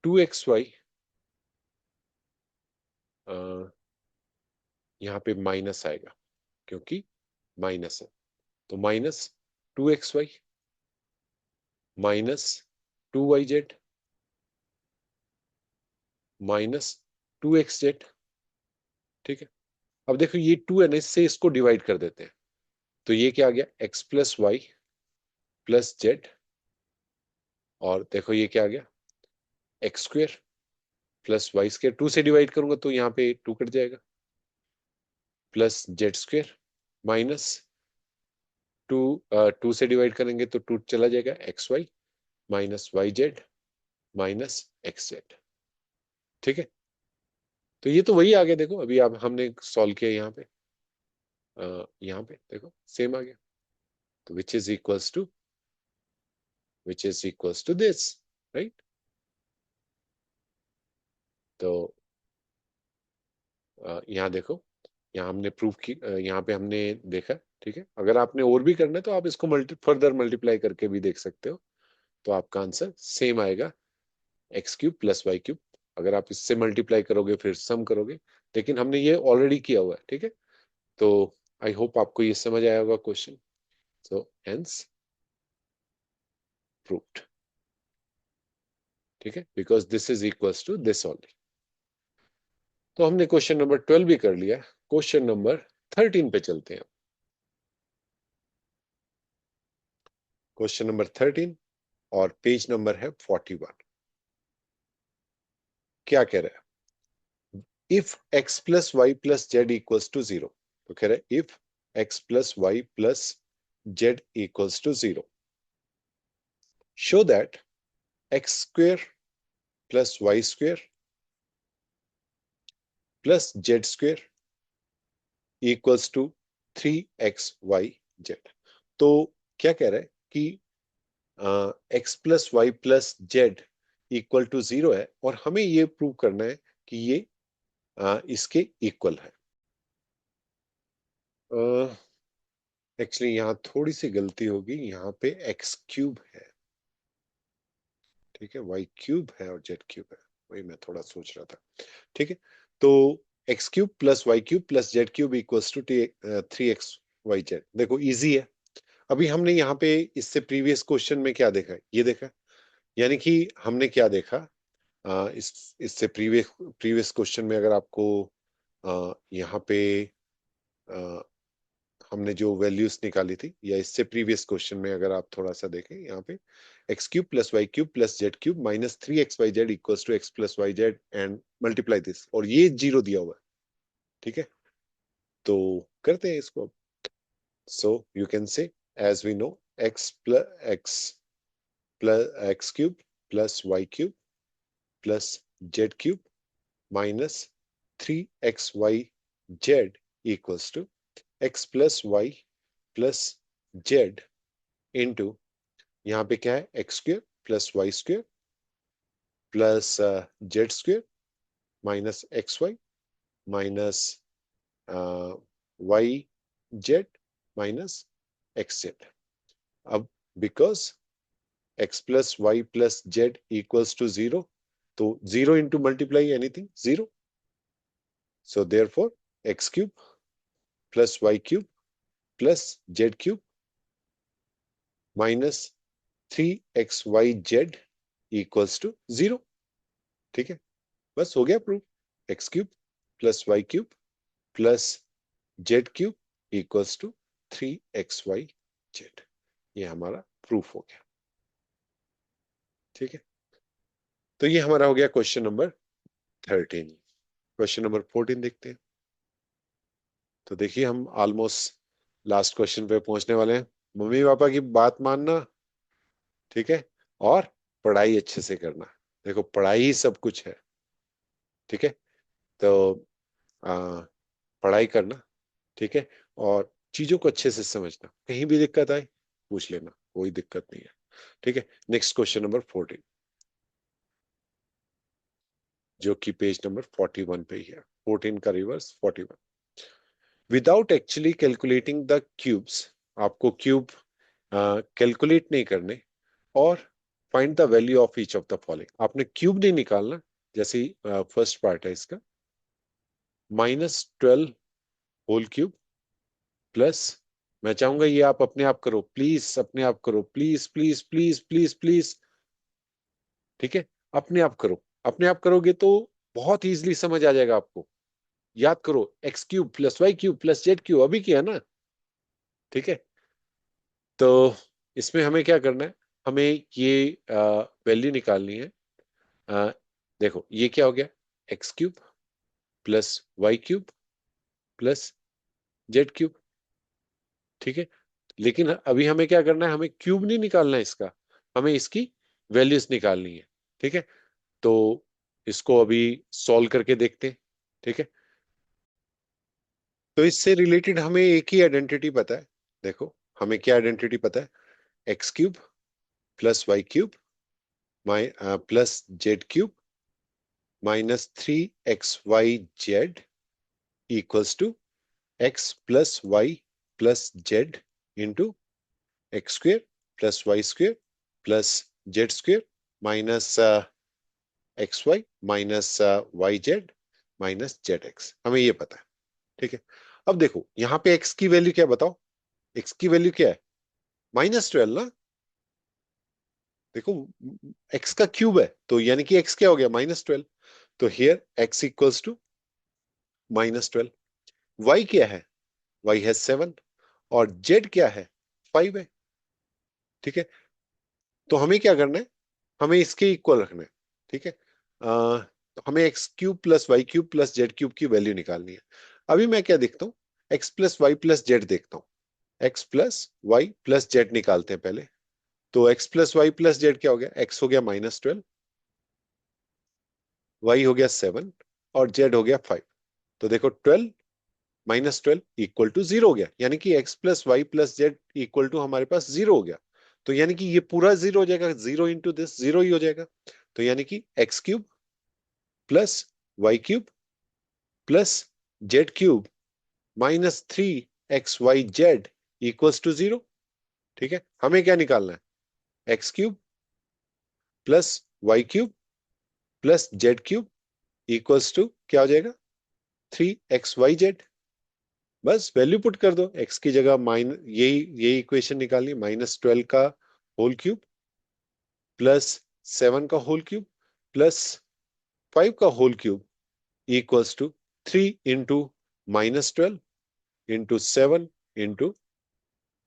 2xy, यहाँ पे माइनस आएगा क्योंकि माइनस है, तो -2xy -2yz -2xz। ठीक है, अब देखो ये 2 है ना, इससे इसको डिवाइड कर देते हैं, तो ये क्या आ गया, x+y+z, और देखो ये क्या आ गया, x² + y², 2 से डिवाइड करूंगा तो यहाँ पे 2 कट जाएगा, +z² माइनस 2, 2 से डिवाइड करेंगे तो 2 चला जाएगा, xy -yz -xz। ठीक है, तो ये तो वही आ गया, देखो अभी आप हमने सॉल्व किया यहाँ पे देखो सेम आ गया, तो which is equals to this, right. तो यहाँ देखो, यहाँ हमने प्रूव की, यहाँ पे हमने देखा। ठीक है, अगर आपने और भी करना है तो आप इसको फर्दर मल्टीप्लाई करके भी देख सकते हो, तो आपका आंसर सेम आएगा, x³ + y³। अगर आप इससे मल्टीप्लाई करोगे फिर सम करोगे, लेकिन हमने ये ऑलरेडी किया हुआ है। ठीक है, तो आई होप आपको ये समझ आया होगा क्वेश्चन, सो हेंस प्रूव्ड। ठीक है, because this is equals to this only. तो हमने क्वेश्चन नंबर 12 भी कर लिया, क्वेश्चन नंबर 13 पे चलते हैं। क्वेश्चन नंबर 13 और पेज नंबर है 41। क्या कह रहा है, इफ x+y+z=0, तो कह रहा है if x+y+z=0, show that x² + y² + z² = 3xyz। तो क्या कह रहा है कि x+y+z=0 है, और हमें ये प्रूव करना है कि ये इसके इक्वल है। एक्चुअली यहाँ थोड़ी सी गलती होगी, यहाँ पे x³ है, ठीक है, y³ है और z³ है, वही मैं थोड़ा सोच रहा था। ठीक है, तो x³ + y³ + z³ equals to 3xyz। देखो इजी है। अभी हमने यहाँ पे इससे प्रीवियस क्वेश्चन में क्या देखा है, ये देखा, यानी कि हमने क्या देखा, इससे प्रीवियस प्रीवियस क्वेश्चन में अगर आपको यहाँ पे अ, हमने जो वैल्यूज निकाली थी, या इससे प्रीवियस क्वेश्चन में अगर आप थोड़ा सा देखें, यहाँ पे x³ + y³ + z³ -3xyz equals to x+y_z and multiply this, और ये 0 दिया हुआ है। ठीक है, तो करते हैं इसको। So you can say, as we know, x³ + y³ + z³ -3xyz equals to x+y+z into, यहाँ पे क्या है, x² + y² + z² -xy z अब बिकॉज x+y+z इक्वल्स टू 0, तो 0 into multiply anything 0, so therefore x³ + y³ + z³ -3xyz equals to 0। ठीक है, बस हो गया proof, x³ + y³ + z³ equals to 3xyz, ये हमारा प्रूफ हो गया। ठीक है, तो ये हमारा हो गया क्वेश्चन नंबर 13। क्वेश्चन नंबर 14 देखते हैं। तो देखिए हम ऑलमोस्ट लास्ट क्वेश्चन पे पहुंचने वाले हैं। मम्मी पापा की बात मानना, ठीक है, और पढ़ाई अच्छे से करना। देखो पढ़ाई ही सब कुछ है, ठीक है। तो आ, पढ़ाई करना, ठीक है। और चीजों को अच्छे से समझना, कहीं भी दिक्कत आए पूछ लेना, कोई दिक्कत नहीं है, ठीक है। नेक्स्ट क्वेश्चन नंबर 14, जो कि पेज नंबर 41 पे ही है। 14 का reverse 41। Without actually calculating the cubes, आपको क्यूब कैलकुलेट नहीं करने, और find the value of each of the following, आपने क्यूब नहीं निकालना। जैसे फर्स्ट पार्ट है इसका, -12 होल क्यूब प्लस, मैं चाहूंगा ये आप अपने आप करो प्लीज, अपने आप करो please please please please please, ठीक है। अपने आप करो, अपने आप करोगे तो बहुत इजीली समझ आ जाएगा आपको। याद करो, x cube plus Y cube plus z cube अभी किया ना, ठीक है। तो इसमें हमें क्या करना है, हमें ये वैल्यू निकालनी है। अ, देखो ये क्या हो गया, x cube plus Y cube plus z cube, ठीक है। लेकिन अभी हमें क्या करना है, हमें क्यूब नहीं निकालना है इसका, हमें इसकी वैल्यूज निकालनी है, ठीक है। तो इसको अभी सॉल्व करके देखते हैं, ठीक है। तो इससे रिलेटेड हमें एक ही आइडेंटिटी पता है। देखो हमें क्या आइडेंटिटी पता है, x cube plus Y cube plus z cube -3xyz equals to x plus y plus z into x square plus Y square plus z square minus x y minus y z minus z x, हमें ये पता है, ठीक है। अब देखो यहाँ पे एक्स की वैल्यू क्या है बताओ, एक्स की वैल्यू क्या है, -12 ना। देखो एक्स का क्यूब है, तो यानी कि एक्स क्या हो गया, -12। तो here x equals to -12। Y क्या है, वाई है 7, और जेड क्या है, 5 है, ठीक है। तो हमें क्या करना है, हमें इसके इक्वल रखना है, ठीक है। तो हमें x cube plus Y cube plus z cube की वैल्यू निकालनी है। अभी मैं क्या देखता हूँ, x plus y plus z देखता हूँ। X plus y plus z निकालते हैं पहले। तो x plus y plus z क्या हो गया, एक्स हो गया -12, वाई हो गया 7, और जेड हो गया 5। तो देखो 12 - 12 इक्वल टू 0 हो गया, यानी कि x plus y plus z equal to हमारे पास 0 हो गया। तो यानी कि ये पूरा 0 हो जाएगा, 0 इंटू दिस 0 ही हो जाएगा। तो यानी कि x cube plus Y cube plus z cube -3xyz equals to 0, ठीक है। हमें क्या निकालना है, x cube plus Y cube plus z cube equals to क्या हो जाएगा, 3xyz। बस वैल्यू पुट कर दो, एक्स की जगह यही यही इक्वेशन निकालनी, -12 का होल क्यूब प्लस 7 का होल क्यूब प्लस 5 का whole cube equals to 3 into -12 into 7 into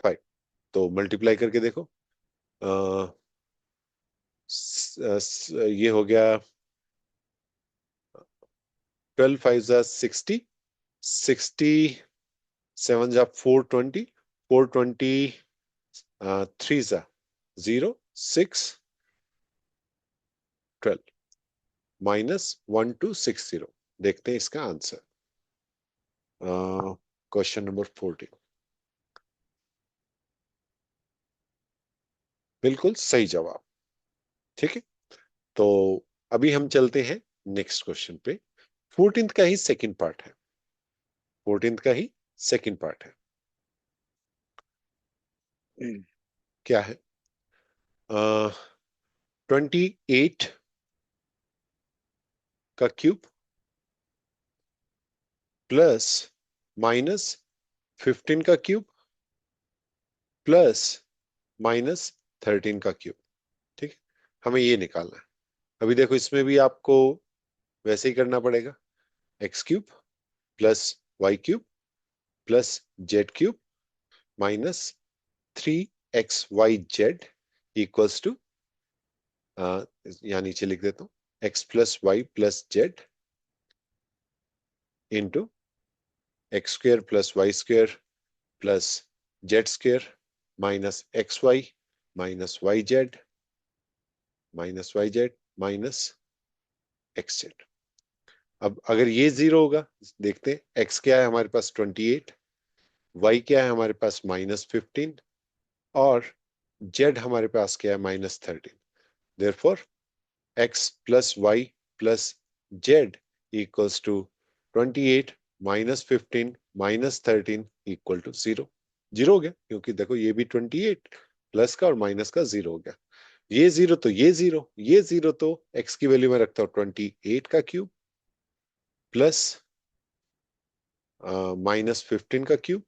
5। तो मल्टीप्लाई करके देखो, आ, ये हो गया 12 5 = 60, 67 = 420, 420 3 = 0 6 12 -1260। देखते हैं इसका आंसर। क्वेश्चन नंबर 14, बिल्कुल सही जवाब, ठीक है। तो अभी हम चलते हैं नेक्स्ट क्वेश्चन पे। 14th का ही सेकंड पार्ट है, 14th का ही सेकंड पार्ट है। क्या है, 28 का क्यूब प्लस -15 का क्यूब प्लस -13 का क्यूब, ठीक है। हमें ये निकालना है। अभी देखो इसमें भी आपको वैसे ही करना पड़ेगा, x cube plus Y cube plus z cube -3xyz equals to, यहाँ नीचे लिख देता हूँ, x plus y plus z into x square plus Y square plus z square minus x y minus y z minus y z minus x z. अब अगर ये zero होगा, देखते हैं एक्स क्या है हमारे पास 28, वाई क्या है हमारे पास -15, और जेड हमारे पास क्या है -13। Therefore x plus y plus z equals to 28 -15 -13 equal to zero. Zero हो गया, क्योंकि देखो ये भी 28 प्लस का और माइनस का जीरो हो गया। ये जीरो तो ये जीरो, ये जीरो तो एक्स की वैल्यू में रखता हूं 28 का क्यूब प्लस -15 का क्यूब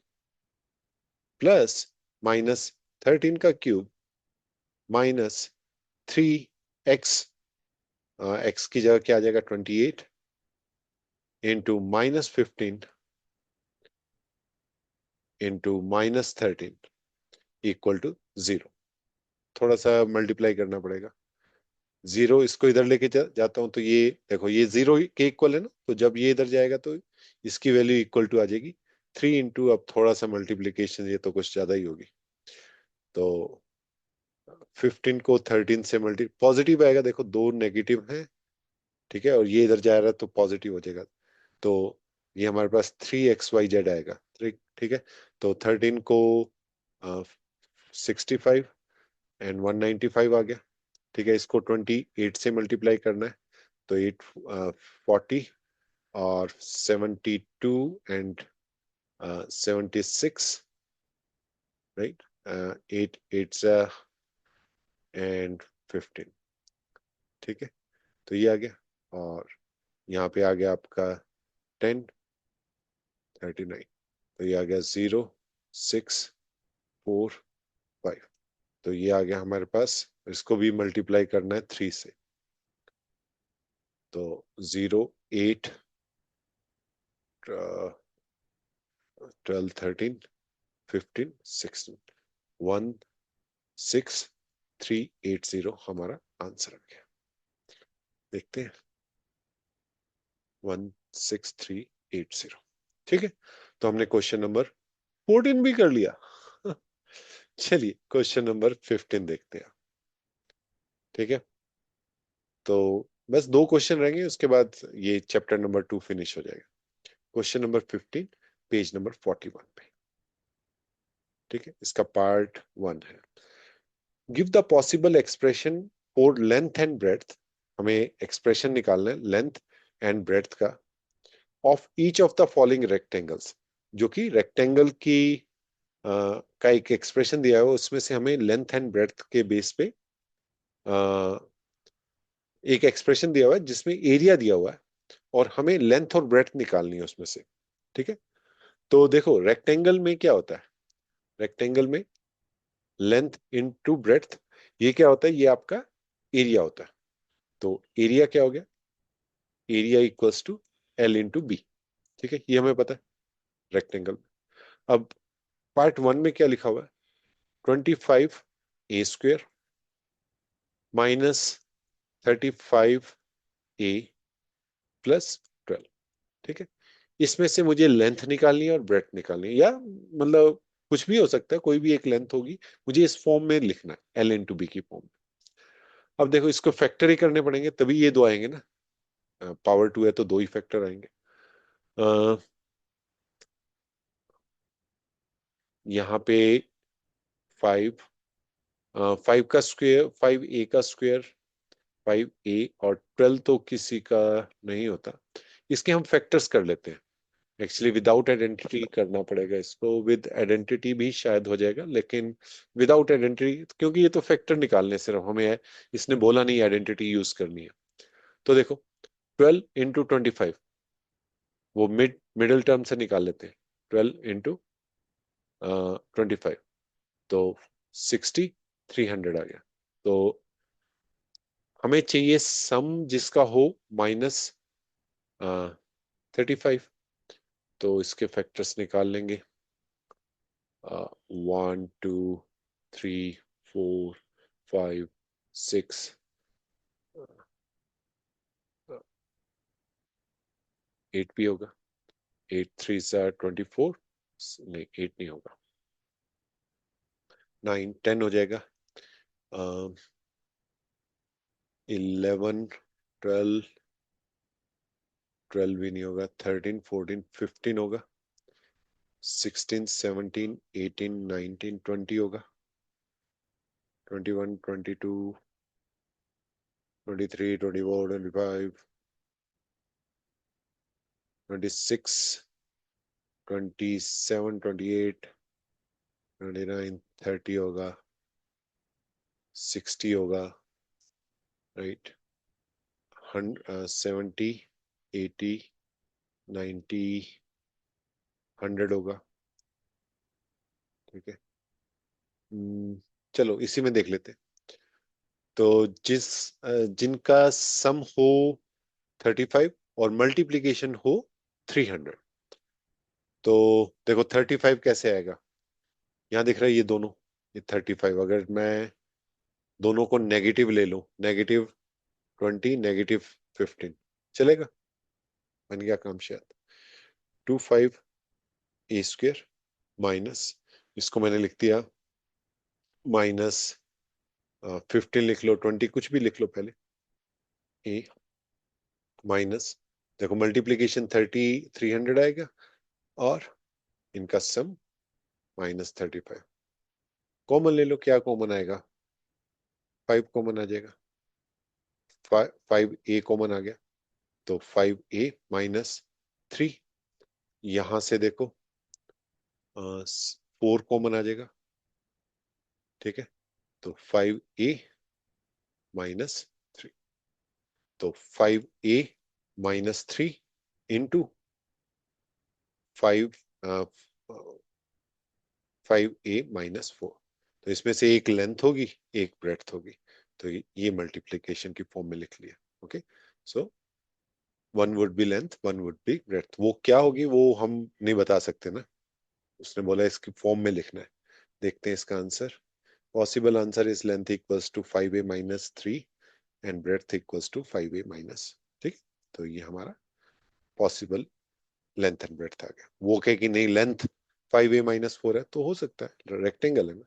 प्लस -13 का क्यूब माइनस 3x, एक्स की जगह क्या आ जाएगा 28 into -15 into -13 equal to zero. थोड़ा सा मल्टीप्लाई करना पड़ेगा। जीरो इसको इधर लेके जाता हूं तो ये देखो ये जीरो के इक्वल है ना, तो जब ये इधर जाएगा तो इसकी वैल्यू इक्वल टू आ जाएगी 3 इंटू, अब थोड़ा सा मल्टीप्लीकेशन ये तो कुछ ज्यादा ही होगी, तो 15 को 13 से मल्टी पॉजिटिव आएगा, देखो दो नेगेटिव है, ठीक है, और ये इधर जा रहा है तो पॉजिटिव हो जाएगा। तो ये हमारे पास 3xyz आएगा, ठीक ठीक है। तो 13 को 65 एंड 195 आ गया, ठीक है। इसको 28 से मल्टीप्लाई करना है, तो 8 40 और 72 एंड 76, राइट, 8 8 एंड 15, ठीक है। तो ये आ गया, और यहाँ पे आ गया आपका 10 39, तो ये आ गया 0 6 4 5। तो ये आ गया हमारे पास, इसको भी मल्टीप्लाई करना है 3 से, तो 0 8 12 13 15 16 16380 हमारा आंसर आ गया। देखते हैं 16380, ठीक है। तो हमने क्वेश्चन नंबर 14 भी कर लिया। चलिए क्वेश्चन नंबर 15 देखते हैं, ठीक है। तो बस दो क्वेश्चन रहेंगे, उसके बाद ये चैप्टर नंबर 2 फिनिश हो जाएगा। क्वेश्चन नंबर 15 पेज नंबर 41 पे, ठीक है, इसका पार्ट 1 है। Give the possible expression for length and breadth, हमें एक्सप्रेशन निकालना है लेंथ एंड ब्रेड्थ का, of each of the following rectangles, जो कि रेक्टेंगल की का एक एक्सप्रेशन दिया है, उसमें से हमें लेंथ एंड ब्रेड्थ के बेस पे अ, एक एक्सप्रेशन दिया हुआ है जिसमें एरिया दिया हुआ है, और हमें लेंथ और ब्रेड्थ निकालनी है उसमें से, ठीक है। तो देखो रेक्टेंगल में क्या होता है, रेक्टेंगल में लेंथ इनटू ब्रेड्थ, ये क्या होता है, ये आपका एरिया होता है। तो एरिया क्या हो गया, area equals to L into b, ठीक है, ये हमें पता है रेक्टेंगल में। अब पार्ट 1 में क्या लिखा हुआ है, 25a² माइनस 35a प्लस 12, ठीक है। इसमें से मुझे लेंथ निकालनी है और ब्रेड्थ निकालनी है, या मतलब कुछ भी हो सकता है, कोई भी एक लेंथ होगी, मुझे इस फॉर्म में लिखना है L इंटू बी की फॉर्म में। अब देखो इसको फैक्टर ही करने पड़ेंगे तभी ये दो आएंगे ना, पावर 2 है तो दो ही फैक्टर आएंगे। यहाँ पे 5, 5 का स्क्वायर, 5a का स्क्वायर 5a, और 12 तो किसी का नहीं होता, इसके हम फैक्टर्स कर लेते हैं। एक्चुअली विदाउट आइडेंटिटी करना पड़ेगा इसको, विद आइडेंटिटी भी शायद हो जाएगा, लेकिन विदाउट आइडेंटिटी, क्योंकि ये तो फैक्टर निकालने सिर्फ हमें है, इसने बोला नहीं आइडेंटिटी यूज करनी है। तो देखो 12 इंटू 25, वो मिडिल टर्म से निकाल लेते हैं, 12 इंटू 25, तो 6300 आ गया। तो हमें चाहिए सम जिसका हो -35, तो इसके फैक्टर्स निकाल लेंगे, 1 2 3 4 5 6, 8 भी होगा, 8 3 24, नहीं 8 नहीं होगा, 9 10 हो जाएगा, 11, 12, 12 भी नहीं होगा, 13, 14, 15 होगा, 16, 17, 18, 19, 20 होगा, 21, 22, 23, 24, 25, 26, 27, 28, 29, 30 होगा, 60 होगा, राइट, 70, 80, 90, 100 होगा, ठीक है। चलो इसी में देख लेते हैं। तो जिनका सम हो 35 और मल्टीप्लीकेशन हो 300, तो देखो 35 कैसे आएगा। यहाँ दिख रहा है ये दोनों, ये 35, अगर मैं दोनों को नेगेटिव ले लूं, -20, -15, चलेगा? बन गया काम शायद। 25a² माइनस, इसको मैंने लिख दिया -15, लिख लो, 20 कुछ भी लिख लो पहले, ए माइनस, देखो मल्टीप्लीकेशन 300 आएगा, और इनका सम -35। कॉमन ले लो, क्या कॉमन आएगा? 5 कॉमन आ जाएगा, 5a कॉमन आ गया, तो 5a - 3, यहां से देखो 4 कॉमन आ जाएगा, ठीक है। तो 5a - 3, तो 5a - 3 इंटू 5, 5a - 4, तो इसमें से एक लेंथ होगी, एक ब्रेड्थ होगी, तो ये मल्टीप्लीकेशन की फॉर्म में लिख लिया। Okay, so one would be length, one would be breadth. वो क्या होगी वो हम नहीं बता सकते ना, उसने बोला इसकी फॉर्म में लिखना है। देखते हैं इसका answer. Possible answer is length equals to 5a - 3 and breadth equals to 5a-, ठीक। तो ये हमारा पॉसिबल लेंथ एंड ब्रेड्थ आ गया। वो कहे कि नहीं लेंथ 5a - 4 है, तो हो सकता है, रेक्टेंगल है ना।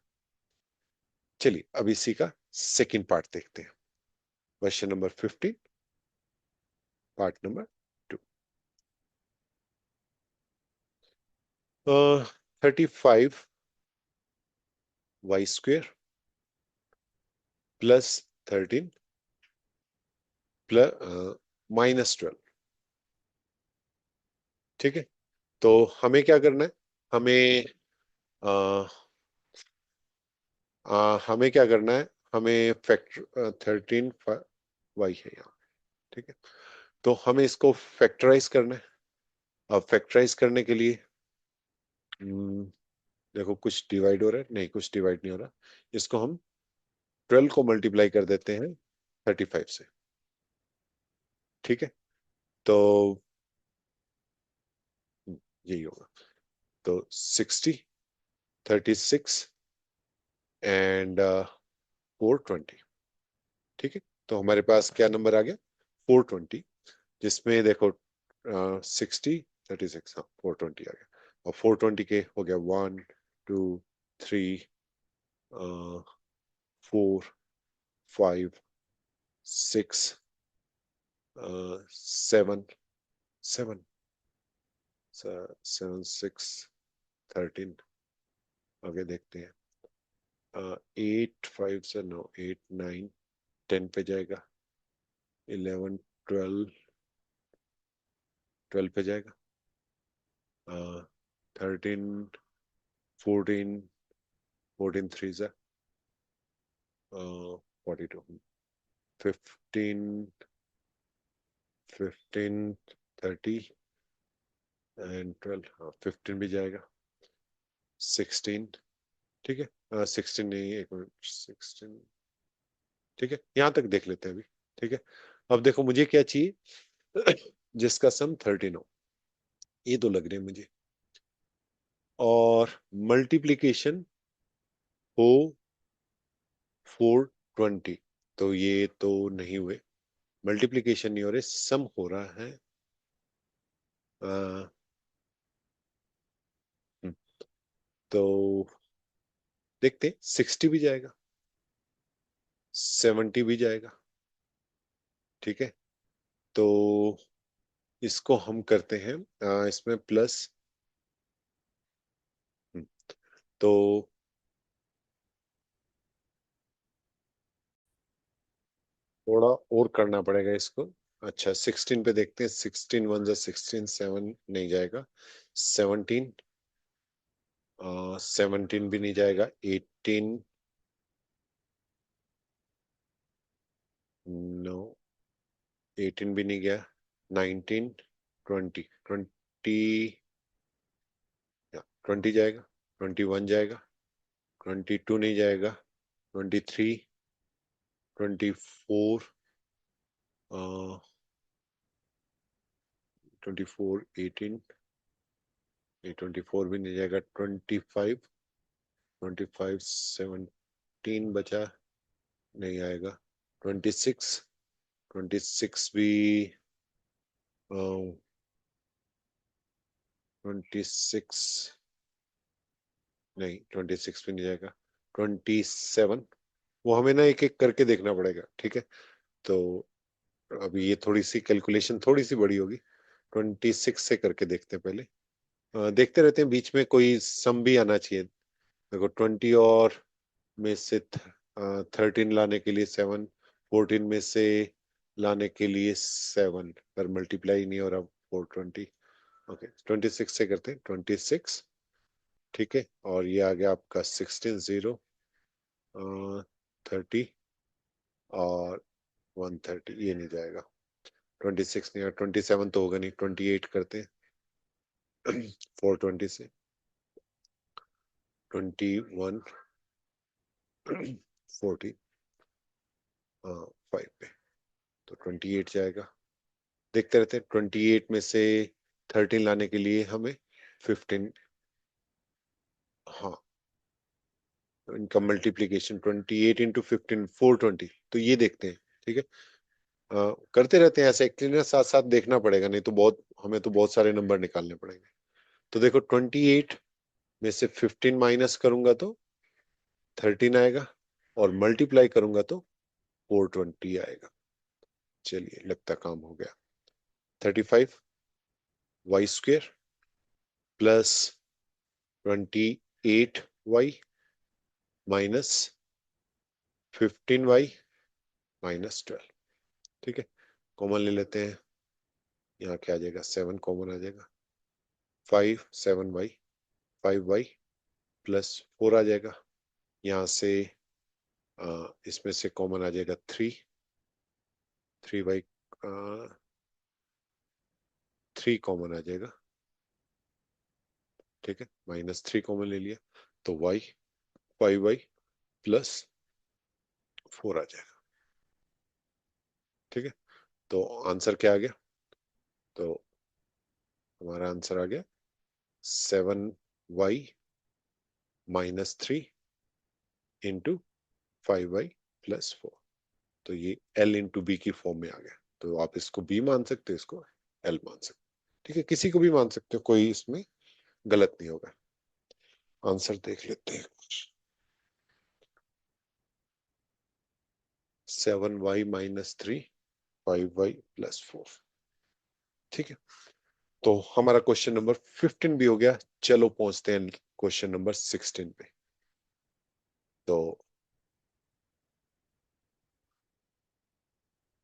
चलिए अब इसी का सेकंड पार्ट देखते हैं। Question number 15, part number 2। 35y² +13 -12, ठीक है। तो हमें क्या करना है, हमें आ, हमें क्या करना है, हमें फैक्टर 13y है यहाँ, ठीक है। तो हमें इसको फैक्टराइज करना है। अब फैक्टराइज करने के लिए हम्म, देखो कुछ डिवाइड हो रहा है, नहीं कुछ डिवाइड नहीं हो रहा, इसको हम 12 को मल्टीप्लाई कर देते हैं 35 से, ठीक है। तो यही होगा, तो 60, 36 एंड 420, ठीक है। तो हमारे पास क्या नंबर आ गया? 420, जिसमें देखो 60, 36, हाँ 420 आ गया। और 420 के हो गया 1, 2, 3, 4, 5, 6, 7, 7, 7, 6, 13, आगे देखते हैं। 8, 5 से 9, 8, 9, 10 पे जाएगा, 11, 12, 12 पे जाएगा, 13, 14, 14 3 से 42, 15, 15, 30 एंड 12, हाँ 15 भी जाएगा, 16, ठीक है, 16 नहीं, एक मिनट, 16, ठीक है, यहां तक देख लेते हैं अभी, ठीक है। अब देखो मुझे क्या चाहिए, जिसका सम 13 हो, ये तो लग रहे हैं मुझे, और मल्टीप्लीकेशन हो 420, तो ये तो नहीं हुए, मल्टीप्लीकेशन नहीं हो रहे, सम हो रहा है। आ, तो देखते हैं, 60 भी जाएगा, 70 भी जाएगा, ठीक है, तो इसको हम करते हैं इसमें प्लस। तो थोड़ा और करना पड़ेगा इसको। अच्छा 16 पे देखते हैं, 16 वन जा 16, 7 नहीं जाएगा, 17, 17 भी नहीं जाएगा, 18 नो, 18 भी नहीं गया, 19, 20, 20 जाएगा, 21 जाएगा, 22 नहीं जाएगा, 23, 24, 24, 18, ये 24 भी नहीं जाएगा, 25, 25, 17 बचा, नहीं आएगा, 26, 26 भी 26 नहीं, 26 भी नहीं जाएगा, 27, वो हमें ना एक एक करके देखना पड़ेगा, ठीक है। तो अभी ये थोड़ी सी कैलकुलेशन थोड़ी सी बड़ी होगी, 26 से करके देखते हैं पहले। देखते रहते हैं, बीच में कोई सम भी आना चाहिए। देखो 20 और में से 13 लाने के लिए 7, 14 में से लाने के लिए 7, पर मल्टीप्लाई नहीं हो रहा 420। ओके 26 से करते हैं, 26, ठीक है, और ये आ गया आपका 16, 0, 30 और 130, ये नहीं जाएगा, 26 नहीं, 27 तो होगा नहीं, 28 करते हैं 420 से, 21, 40, 5 पे, तो 28 जाएगा। देखते रहते हैं, 28 में से 13 लाने के लिए हमें 15, हाँ, इनका मल्टीप्लीकेशन 28 इंटू 15, 420, तो ये देखते हैं, ठीक है। करते रहते हैं ऐसे, एक्चुअली ना साथ साथ देखना पड़ेगा, नहीं तो बहुत, हमें तो बहुत सारे नंबर निकालने पड़ेंगे। तो देखो 28 में से 15 माइनस करूंगा तो 13 आएगा, और मल्टीप्लाई करूंगा तो 420 आएगा। चलिए, लगता काम हो गया। 35 y² plus 28y minus 15y minus 12, ठीक है। कॉमन ले लेते हैं, यहाँ क्या आ जाएगा, 7 कॉमन आ जाएगा, 7y, 5y प्लस 4 आ जाएगा, यहाँ से इसमें से कॉमन आ जाएगा 3, 3y, 3 कॉमन आ जाएगा, ठीक है, -3 कॉमन ले लिया, तो y, 5y प्लस 4 आ जाएगा, ठीक है। तो आंसर क्या आ गया, तो हमारा आंसर आ गया 7y -3 इंटू 5y प्लस 4। तो ये L इंटू बी की फॉर्म में आ गया, तो आप इसको B मान सकते हो, इसको L मान सकते हो, ठीक है, किसी को भी मान सकते हो, कोई इसमें गलत नहीं होगा। आंसर देख लेते हैं, 7y -3 5y+4, ठीक है। तो हमारा क्वेश्चन नंबर 15 भी हो गया। चलो पहुंचते हैं क्वेश्चन नंबर 16 पे। तो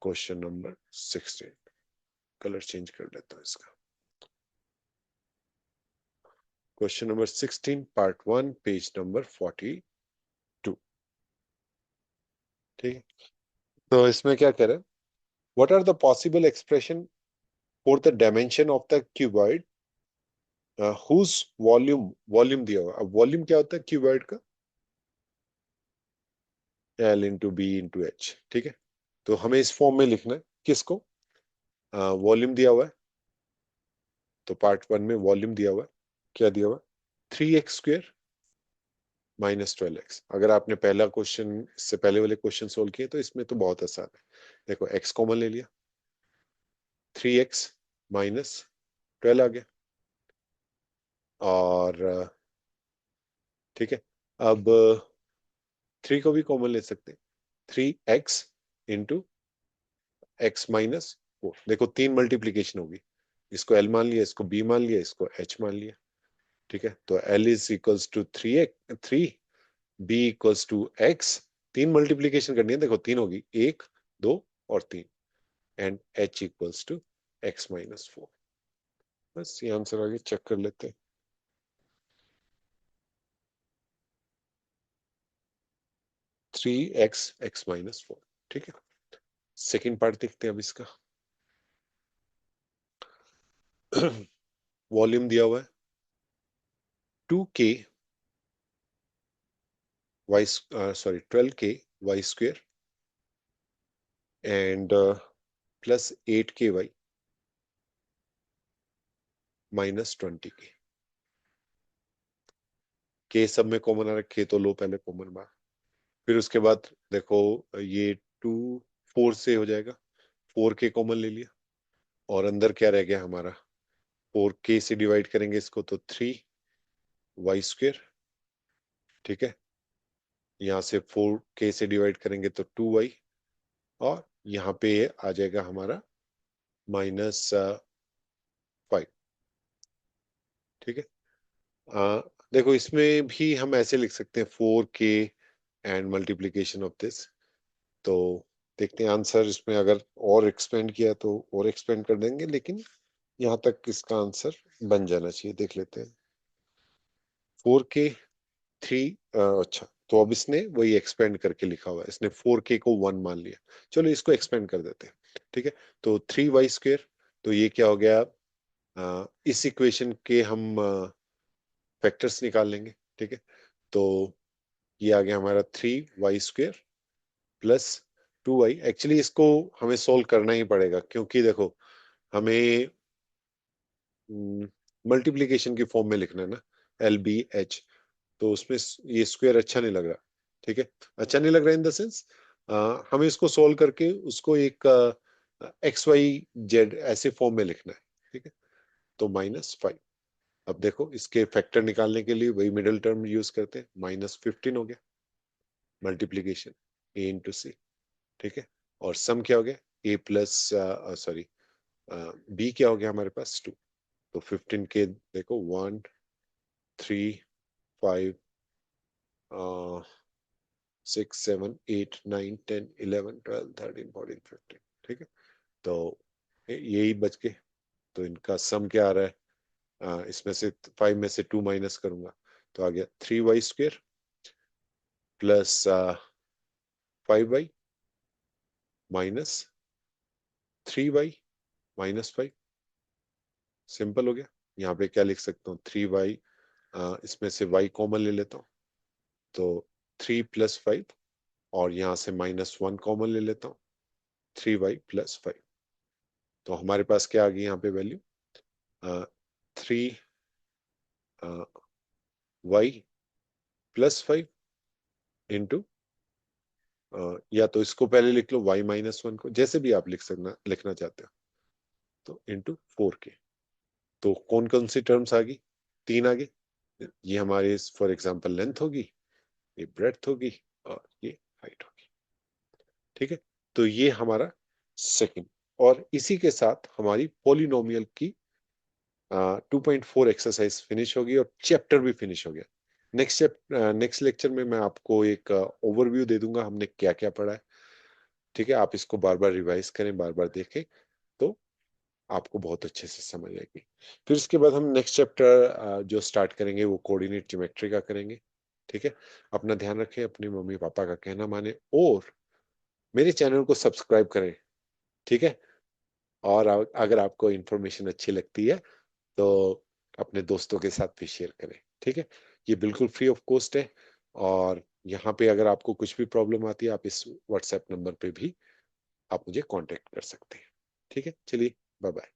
क्वेश्चन नंबर 16, कलर चेंज कर लेता हूं इसका। Question number 16 part 1 page number 42, ठीक है। तो इसमें क्या करें, what are the possible expression for the dimension of the cuboid whose volume, volume दिया हुआ, अब वॉल्यूम क्या होता है क्यूबॉइड का, L into B into H, ठीक है। तो हमें इस फॉर्म में लिखना है, किसको, वॉल्यूम दिया हुआ है, तो पार्ट 1 में वॉल्यूम दिया हुआ है, क्या दिया हुआ है, 3x² -12x। अगर आपने पहला क्वेश्चन, इससे पहले वाले क्वेश्चन सोल्व किए, तो इसमें तो बहुत आसान है। देखो x कॉमन ले लिया, 3x -12 आ गया, और ठीक है, अब 3 को भी कॉमन ले सकते हैं, 3x into x minus four. देखो 3 मल्टीप्लीकेशन होगी, इसको एल मान लिया, इसको बी मान लिया, इसको एच मान लिया। ठीक है, तो l is equals to 3, b equals to x. 3 multiplication करनी है, देखो 3 होगी, 1 2 और 3, and h equals to x minus four. बस ये आंसर आगे चेक कर लेते हैं। 3x minus four. ठीक है, सेकेंड पार्ट देखते हैं अब इसका। वॉल्यूम दिया हुआ है 2k y, sorry 12k y square and plus 8k y minus 20k। के सब में कॉमन आ रखे तो लो पहले कॉमन बाहर। फिर उसके बाद देखो ये 2 4 से हो जाएगा, 4k कॉमन ले लिया, और अंदर क्या रह गया हमारा, 4k से डिवाइड करेंगे इसको तो 3y स्क्वेयर। ठीक है, यहाँ से 4k से डिवाइड करेंगे तो 2y, और यहाँ पे आ जाएगा हमारा -5। ठीक है, देखो इसमें भी हम ऐसे लिख सकते हैं 4k and multiplication of this. तो देखते हैं आंसर इसमें, अगर और एक्सपेंड किया तो और एक्सपेंड कर देंगे, लेकिन यहाँ तक इसका आंसर बन जाना चाहिए। देख लेते हैं 4k 3, अच्छा तो अब इसने वही एक्सपेंड करके लिखा हुआ है, इसने 4k को 1 मान लिया। चलो इसको एक्सपेंड कर देते हैं। ठीक है, तो 3y स्क्वेयर, तो ये क्या हो गया, इस इक्वेशन के हम फैक्टर्स निकाल लेंगे। ठीक है, तो ये आ गया हमारा 3y square plus 2y। Actually इसको हमें सोल्व करना ही पड़ेगा, क्योंकि देखो हमें मल्टीप्लीकेशन की फॉर्म में लिखना है ना, LBH। तो उसमें ये स्क्वायर अच्छा नहीं लग रहा। ठीक है, अच्छा नहीं लग रहा इन द सेंस, हमें इसको सोल्व करके उसको एक XYZ ऐसे फॉर्म में लिखना है। ठीक है, तो -5। अब देखो इसके फैक्टर निकालने के लिए वही मिडिल टर्म यूज करते हैं, -15 हो गया मल्टीप्लीकेशन A × C। ठीक है, और सम क्या हो गया, A प्लस, सॉरी B क्या हो गया हमारे पास 2। तो 15 के देखो 1 3 5 6 7 8 9 10 11 12 13 14 15। ठीक है, तो यही बच गए। तो इनका सम क्या आ रहा है, इसमें से 5 में से 2 माइनस करूंगा तो आ गया 3y square plus 5y minus 3y minus 5। Simple हो गया। यहाँ पे क्या लिख सकता हूँ, 3y, इसमें से y कॉमन ले लेता हूँ, तो 3 + 5, और यहाँ से -1 कॉमन ले लेता हूँ, 3y + 5। तो हमारे पास क्या आ गई यहाँ पे वैल्यू, 3y + 5 इंटू, या तो इसको पहले लिख लो y-1 को, जैसे भी आप लिखना चाहते हो, तो इंटू 4k। तो कौन कौन सी टर्म्स आ गई, 3 आ गई। ये हमारे फॉर एग्जांपल लेंथ होगी, ये ब्रेड्थ होगी, और ये हाइट होगी। ठीक है, तो ये हमारा सेकंड, और इसी के साथ हमारी पॉलिनोमियल की 2.4 एक्सरसाइज फिनिश होगी, और चैप्टर भी फिनिश हो गया। नेक्स्ट लेक्चर में मैं आपको एक ओवरव्यू दे दूंगा हमने क्या क्या पढ़ा है। ठीक है, आप इसको बार बार रिवाइज करें, बार बार देखें, तो आपको बहुत अच्छे से समझ आएगी। फिर इसके बाद हम नेक्स्ट चैप्टर जो स्टार्ट करेंगे वो कोऑर्डिनेट ज्योमेट्री का करेंगे। ठीक है, अपना ध्यान रखें, अपने मम्मी पापा का कहना माने, और मेरे चैनल को सब्सक्राइब करें। ठीक है, और अगर आपको इन्फॉर्मेशन अच्छी लगती है तो अपने दोस्तों के साथ भी शेयर करें। ठीक है, ये बिल्कुल फ्री ऑफ कॉस्ट है, और यहाँ पे अगर आपको कुछ भी प्रॉब्लम आती है आप इस व्हाट्सएप नंबर पे भी आप मुझे कांटेक्ट कर सकते हैं। ठीक है, चलिए, बाय बाय।